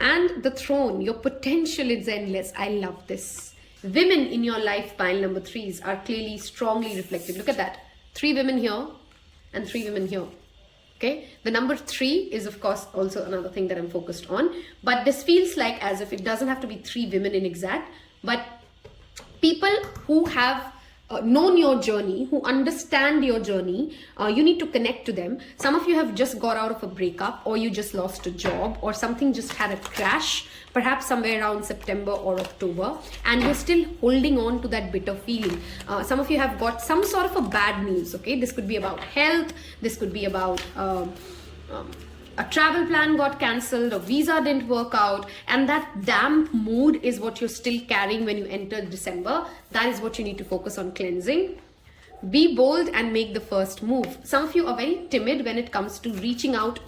And the throne, your potential is endless. I love this. Women in your life, pile number 3s, are clearly strongly reflected. Look at that. 3 women here and 3 women here. Okay. The number 3 is, of course, also another thing that I'm focused on. But this feels like as if it doesn't have to be 3 women in exact, but people who have known your journey, who understand your journey, you need to connect to them. Some of you have just got out of a breakup, or you just lost a job, or something just had a crash, perhaps somewhere around September or October, and you're still holding on to that bitter feeling. Some of you have got some sort of a bad news, okay? This could be about health, this could be about a travel plan got cancelled, a visa didn't work out, and that damp mood is what you're still carrying when you enter December. That is what you need to focus on cleansing. Be bold and make the first move. Some of you are very timid when it comes to reaching out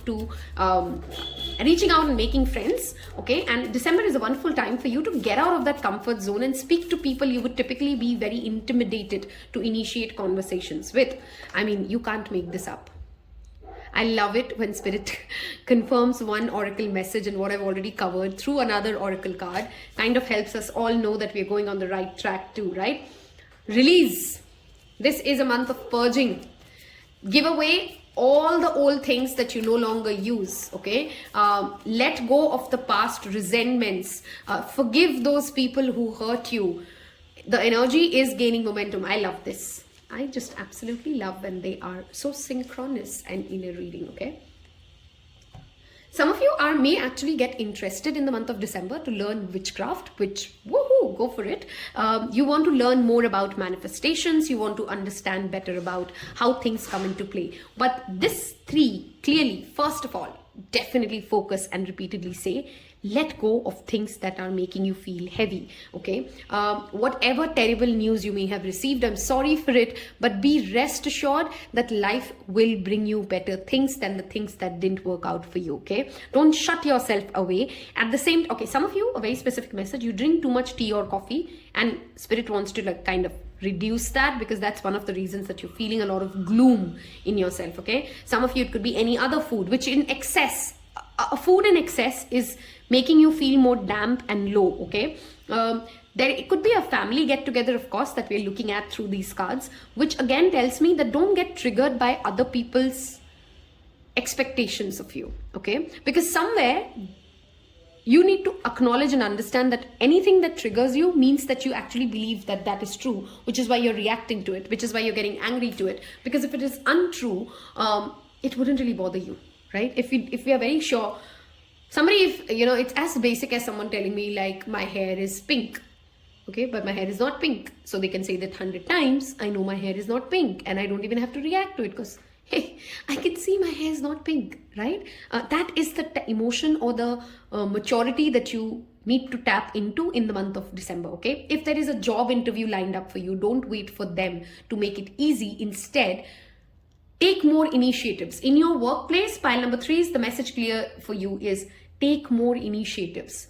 and making friends. Okay, and December is a wonderful time for you to get out of that comfort zone and speak to people you would typically be very intimidated to initiate conversations with. I mean, you can't make this up. I love it when Spirit confirms one oracle message and what I've already covered through another oracle card. Kind of helps us all know that we're going on the right track too, right? Release. This is a month of purging. Give away all the old things that you no longer use, okay? Let go of the past resentments. Forgive those people who hurt you. The energy is gaining momentum. I love this. I just absolutely love when they are so synchronous and in a reading, okay? Some of you may actually get interested in the month of December to learn witchcraft, which, woohoo, go for it. You want to learn more about manifestations. You want to understand better about how things come into play. But this 3, clearly, first of all, definitely focus and repeatedly say, let go of things that are making you feel heavy, okay? Whatever terrible news you may have received, I'm sorry for it, but be rest assured that life will bring you better things than the things that didn't work out for you, okay? Don't shut yourself away. At the same, okay, some of you, a very specific message, you drink too much tea or coffee and Spirit wants to like kind of reduce that because that's one of the reasons that you're feeling a lot of gloom in yourself, okay? Some of you, it could be any other food, which in excess, a food in excess is making you feel more damp and low, okay? It could be a family get together, of course, that we're looking at through these cards, which again tells me that don't get triggered by other people's expectations of you, okay? Because somewhere you need to acknowledge and understand that anything that triggers you means that you actually believe that that is true, which is why you're reacting to it, which is why you're getting angry to it. Because if it is untrue, it wouldn't really bother you, right? If we are very sure, somebody, if you know, it's as basic as someone telling me like my hair is pink, okay, but my hair is not pink. So they can say that 100 times, I know my hair is not pink and I don't even have to react to it because, hey, I can see my hair is not pink, right? That is the emotion or the maturity that you need to tap into in the month of December, okay? If there is a job interview lined up for you, don't wait for them to make it easy. Instead, take more initiatives. In your workplace, pile number 3 is the message clear for you is take more initiatives.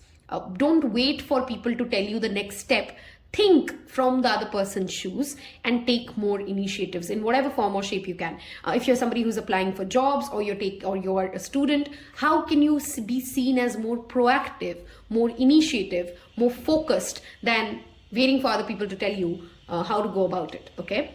Don't wait for people to tell you the next step. Think from the other person's shoes and take more initiatives in whatever form or shape you can. If you're somebody who's applying for jobs or you're a student, how can you be seen as more proactive, more initiative, more focused than waiting for other people to tell you how to go about it, okay?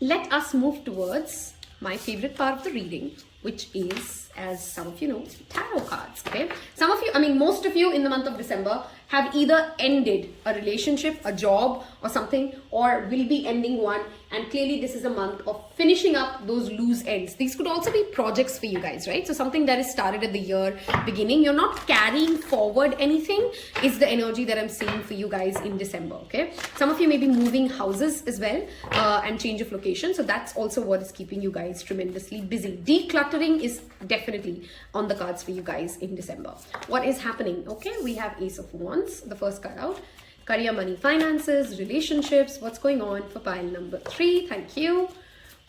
Let us move towards my favorite part of the reading, which is, as some of you know, tarot cards, okay? Some of you, I mean, most of you in the month of December have either ended a relationship, a job or something, or will be ending one. And clearly this is a month of finishing up those loose ends. These could also be projects for you guys, right? So something that is started at the year beginning, you're not carrying forward anything, is the energy that I'm seeing for you guys in December, okay? Some of you may be moving houses as well and change of location. So that's also what is keeping you guys tremendously busy. Decluttering is definitely on the cards for you guys in December. What is happening? Okay, we have Ace of Wands, the first card out. Career, money, finances, relationships. What's going on for pile number 3? Thank you.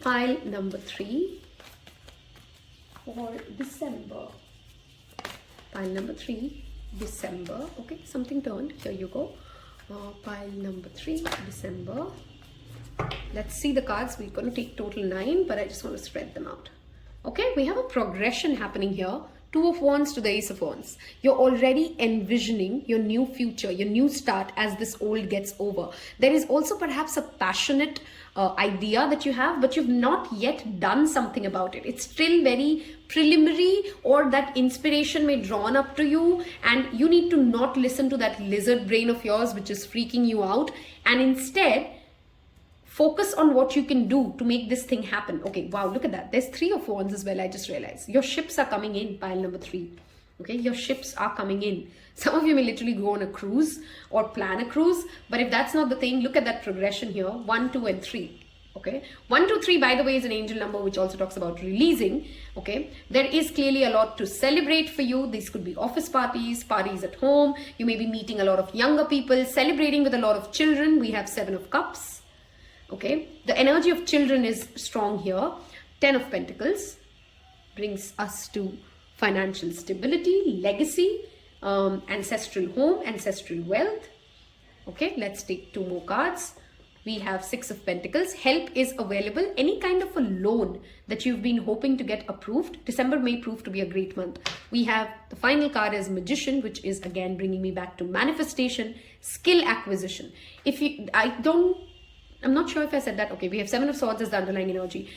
Pile number 3 for December. Pile number 3, December. Okay, something turned. Here you go. Pile number 3, December. Let's see the cards. We're going to take total 9, but I just want to spread them out. Okay, we have a progression happening here. 2 of Wands to the Ace of Wands. You're already envisioning your new future, your new start as this old gets over. There is also perhaps a passionate idea that you have, but you've not yet done something about it. It's still very preliminary, or that inspiration may drawn up to you and you need to not listen to that lizard brain of yours which is freaking you out, and instead focus on what you can do to make this thing happen. Okay, wow, look at that. There's 3 of Wands as well, I just realized. Your ships are coming in, pile number 3. Okay, your ships are coming in. Some of you may literally go on a cruise or plan a cruise, but if that's not the thing, look at that progression here, 1, 2, and 3. Okay, 1, 2, 3, by the way, is an angel number which also talks about releasing. Okay, there is clearly a lot to celebrate for you. These could be office parties, parties at home. You may be meeting a lot of younger people, celebrating with a lot of children. We have 7 of Cups. Okay, the energy of children is strong here. 10 of Pentacles brings us to financial stability, legacy, ancestral home, ancestral wealth. Okay, let's take 2 more cards. We have 6 of Pentacles. Help is available. Any kind of a loan that you've been hoping to get approved, December may prove to be a great month. We have the final card as Magician, which is again bringing me back to manifestation, skill acquisition. I'm not sure if I said that. Okay, we have 7 of Swords as the underlying energy.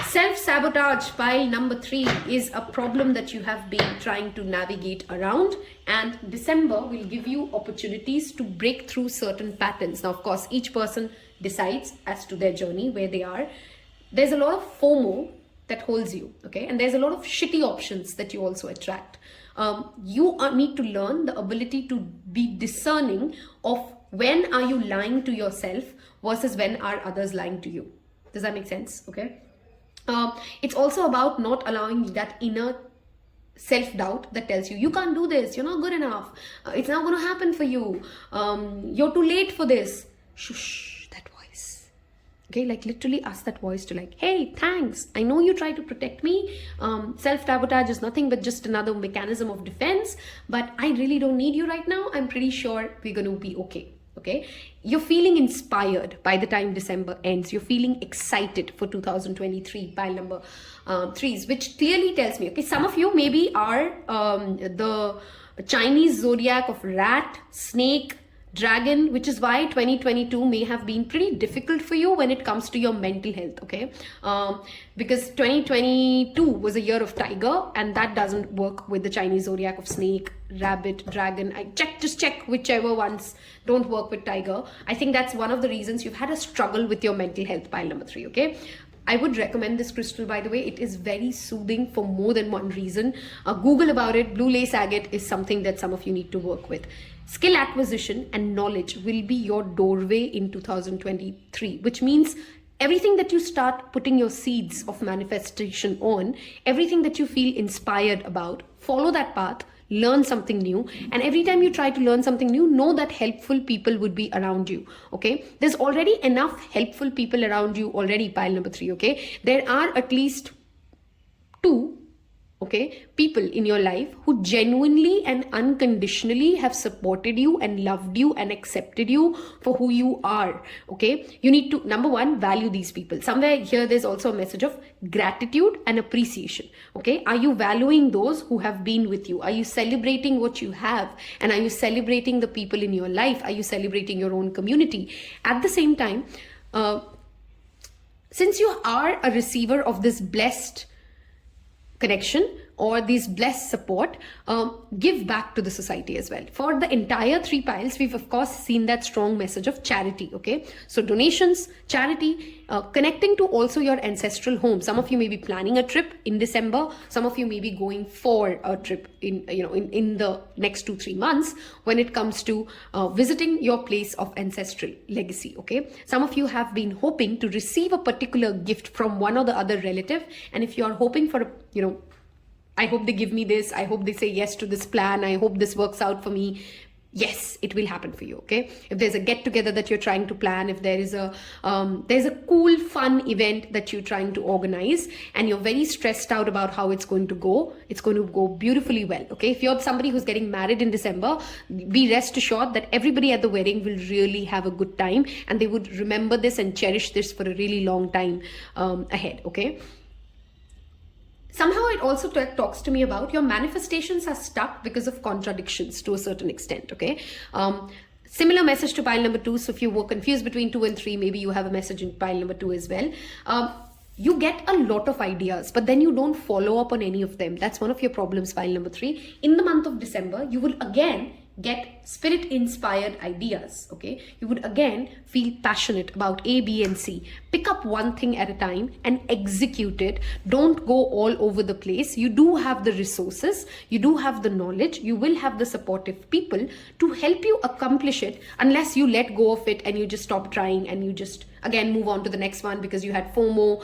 Self-sabotage, pile number 3, is a problem that you have been trying to navigate around, and December will give you opportunities to break through certain patterns. Now, of course, each person decides as to their journey, where they are. There's a lot of FOMO that holds you, okay? And there's a lot of shitty options that you also attract. You need to learn the ability to be discerning of when are you lying to yourself versus when are others lying to you. Does that make sense? Okay. It's also about not allowing that inner self-doubt that tells you can't do this, you're not good enough, it's not going to happen for you, you're too late for this. Shush that voice. Okay, like literally ask that voice to like, hey, thanks, I know you try to protect me, self-sabotage is nothing but just another mechanism of defense, but I really don't need you right now. I'm pretty sure we're going to be okay. Okay, you're feeling inspired by the time December ends. You're feeling excited for 2023, pile number 3s, which clearly tells me, okay, some of you maybe are the Chinese zodiac of rat, snake, dragon, which is why 2022 may have been pretty difficult for you when it comes to your mental health. Okay, because 2022 was a year of tiger, and that doesn't work with the Chinese zodiac of snake, rabbit, dragon. Just check whichever ones don't work with tiger. I think that's one of the reasons you've had a struggle with your mental health, pile number 3. Okay, I would recommend this crystal, by the way. It is very soothing for more than one reason. Google about it. Blue lace agate is something that some of you need to work with. Skill acquisition and knowledge will be your doorway in 2023, which means everything that you start putting your seeds of manifestation on, everything that you feel inspired about, follow that path, learn something new. And every time you try to learn something new, know that helpful people would be around you. Okay, there's already enough helpful people around you already, pile number 3. Okay, there are at least 2 people in your life who genuinely and unconditionally have supported you and loved you and accepted you for who you are. Okay, you need to, number 1, value these people. Somewhere here there's also a message of gratitude and appreciation. Okay, are you valuing those who have been with you? Are you celebrating what you have? And are you celebrating the people in your life? Are you celebrating your own community? At the same time, since you are a receiver of this blessed connection or these blessed support, give back to the society as well. For the entire 3 piles, we've of course seen that strong message of charity. Okay, so donations, charity, connecting to also your ancestral home. Some of you may be planning a trip in December. Some of you may be going for a trip in the next 2-3 months when it comes to visiting your place of ancestral legacy. Okay, some of you have been hoping to receive a particular gift from one or the other relative, and if you are hoping for I hope they give me this, I hope they say yes to this plan, I hope this works out for me. Yes, it will happen for you. Okay, if there's a get together that you're trying to plan, if there is a cool fun event that you're trying to organize and you're very stressed out about how it's going to go beautifully well. Okay, if you're somebody who's getting married in December, be rest assured that everybody at the wedding will really have a good time and they would remember this and cherish this for a really long time ahead. Okay, somehow it also talks to me about your manifestations are stuck because of contradictions to a certain extent. Okay, similar message to pile number 2. So if you were confused between 2 and 3, maybe you have a message in pile number 2 as well. You get a lot of ideas, but then you don't follow up on any of them. That's one of your problems, pile number 3. In the month of December, you will again get spirit inspired ideas. Okay, you would again feel passionate about A, B and C. Pick up one thing at a time and execute it. Don't go all over the place. You do have the resources, you do have the knowledge, you will have the supportive people to help you accomplish it, unless you let go of it and you just stop trying and you just again move on to the next one because you had FOMO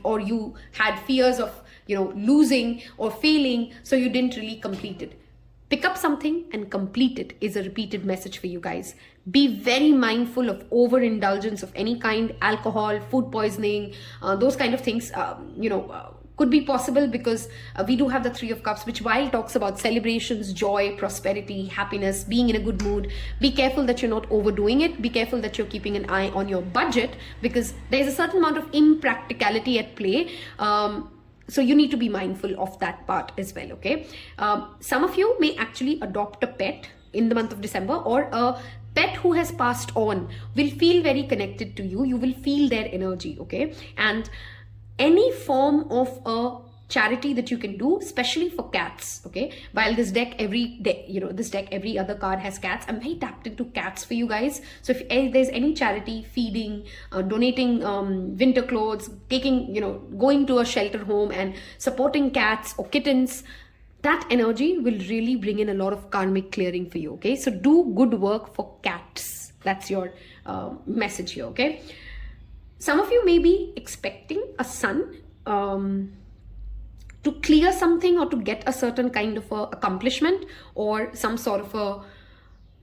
or you had fears of losing or failing, so you didn't really complete it. Pick up something and complete it is a repeated message for you guys. Be very mindful of overindulgence of any kind, alcohol, food poisoning, those kind of things, could be possible because we do have the Three of Cups, which while talks about celebrations, joy, prosperity, happiness, being in a good mood. Be careful that you're not overdoing it. Be careful that you're keeping an eye on your budget because there's a certain amount of impracticality at play. So you need to be mindful of that part as well, okay? Some of you may actually adopt a pet in the month of December, or a pet who has passed on will feel very connected to you. You will feel their energy, okay? And any form of a charity that you can do, especially for cats, okay? While this deck every other card has cats, I'm very tapped into cats for you guys. So if there's any charity, feeding, donating winter clothes, going to a shelter home and supporting cats or kittens, that energy will really bring in a lot of karmic clearing for you, okay? So do good work for cats. That's your message here, okay? Some of you may be expecting a son to clear something or to get a certain kind of accomplishment or some sort of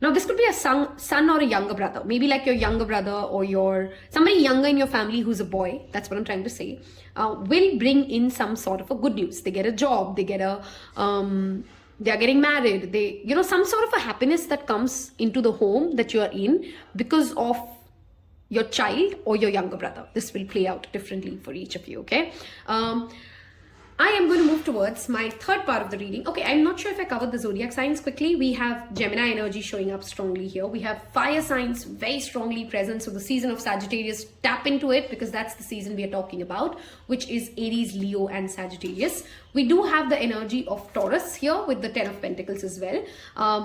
now this could be a son or a younger brother, maybe like your younger brother or somebody younger in your family who's a boy, that's what I'm trying to say, will bring in some sort of a good news. They get a job, they get they are getting married, some sort of a happiness that comes into the home that you are in because of your child or your younger brother. This will play out differently for each of you, okay? I am going to move towards my third part of the reading. Okay, I'm not sure if I covered the zodiac signs quickly. We have Gemini energy showing up strongly here. We have fire signs very strongly present. So the season of Sagittarius, tap into it because that's the season we are talking about, which is Aries, Leo, and Sagittarius. We do have the energy of Taurus here with the 10 of Pentacles as well.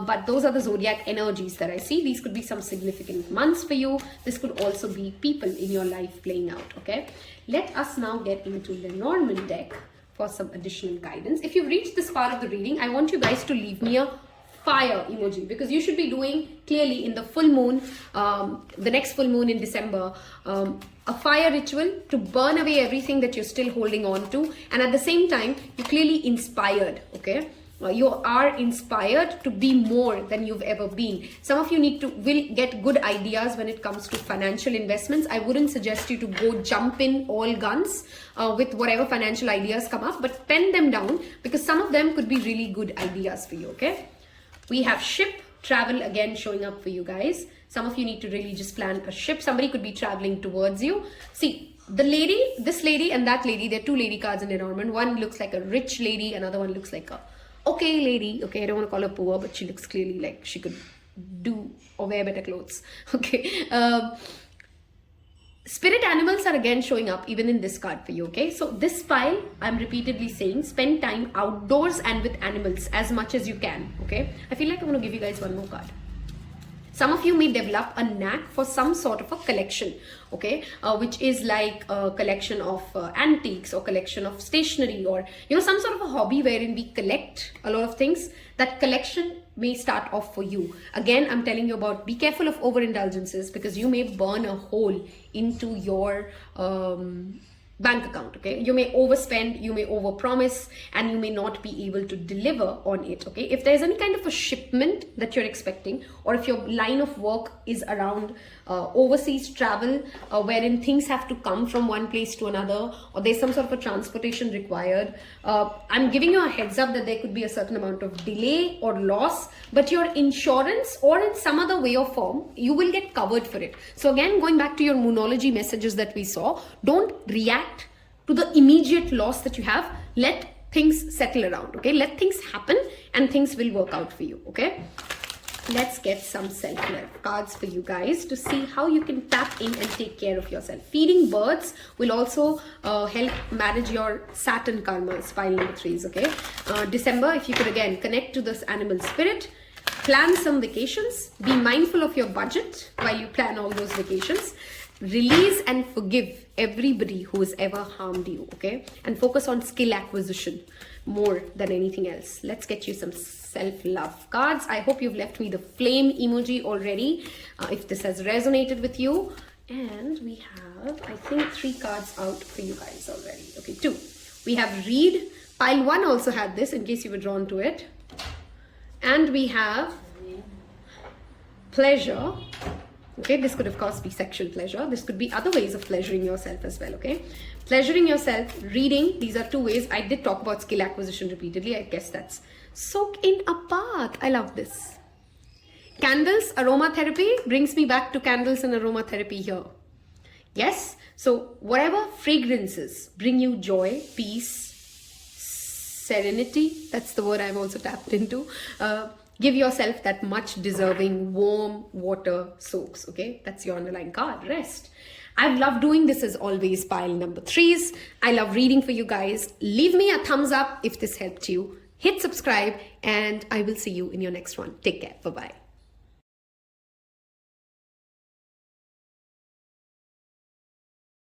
But those are the zodiac energies that I see. These could be some significant months for you. This could also be people in your life playing out, okay? Let us now get into the Lenormand deck for some additional guidance. If you've reached this part of the reading, I want you guys to leave me a fire emoji because you should be doing clearly in the full moon, the next full moon in December, a fire ritual to burn away everything that you're still holding on to, and at the same time you're clearly inspired, okay? You are inspired to be more than you've ever been. Some of you will get good ideas when it comes to financial investments. I wouldn't suggest you to go jump in all guns with whatever financial ideas come up, but pen them down because some of them could be really good ideas for you, okay? We have ship travel again showing up for you guys. Some of you need to really just plan a ship. Somebody could be traveling towards you. See, this lady and that lady, there are two lady cards in Lenormand. One looks like a rich lady, another one looks like a okay lady. Okay, I don't want to call her poor, but she looks clearly like she could do or wear better clothes. Okay. Spirit animals are again showing up even in this card for you, okay? So this pile, I'm repeatedly saying, spend time outdoors and with animals as much as you can, okay? I feel like I want to give you guys one more card. Some of you may develop a knack for some sort of a collection, okay, which is like a collection of antiques or collection of stationery or, some sort of a hobby wherein we collect a lot of things. That collection may start off for you. Again, I'm telling you about be careful of overindulgences because you may burn a hole into your bank account, okay? You may overspend, you may overpromise, and you may not be able to deliver on it, okay? If there's any kind of a shipment that you're expecting, or if your line of work is around overseas travel, wherein things have to come from one place to another, or there's some sort of a transportation required, I'm giving you a heads up that there could be a certain amount of delay or loss, but your insurance or in some other way or form, you will get covered for it. So again, going back to your Moonology messages that we saw, don't react to the immediate loss that you have. Let things settle around, okay? Let things happen and things will work out for you, okay? Let's get some self-love cards for you guys to see how you can tap in and take care of yourself. Feeding birds will also help manage your Saturn karmas, pile number 3s, okay? December, if you could again connect to this animal spirit, plan some vacations, be mindful of your budget while you plan all those vacations. Release and forgive everybody who has ever harmed you, okay? And focus on skill acquisition more than anything else. Let's get you some self-love cards. I hope you've left me the flame emoji already, if this has resonated with you. And we have, I think, 3 cards out for you guys already. Okay, 2. We have read. Pile 1 also had this in case you were drawn to it. And we have pleasure. Okay, this could of course be sexual pleasure. This could be other ways of pleasuring yourself as well. Okay, pleasuring yourself, reading. These are two ways. I did talk about skill acquisition repeatedly. I guess that's soak in a bath. I love this. Candles, aromatherapy brings me back to candles and aromatherapy here. Yes, so whatever fragrances bring you joy, peace, serenity, that's the word I've also tapped into. Give yourself that much deserving warm water soaks. Okay, that's your underlying card. Rest. I've loved doing this as always, pile number 3s. I love reading for you guys. Leave me a thumbs up if this helped you. Hit subscribe, and I will see you in your next one. Take care. Bye-bye.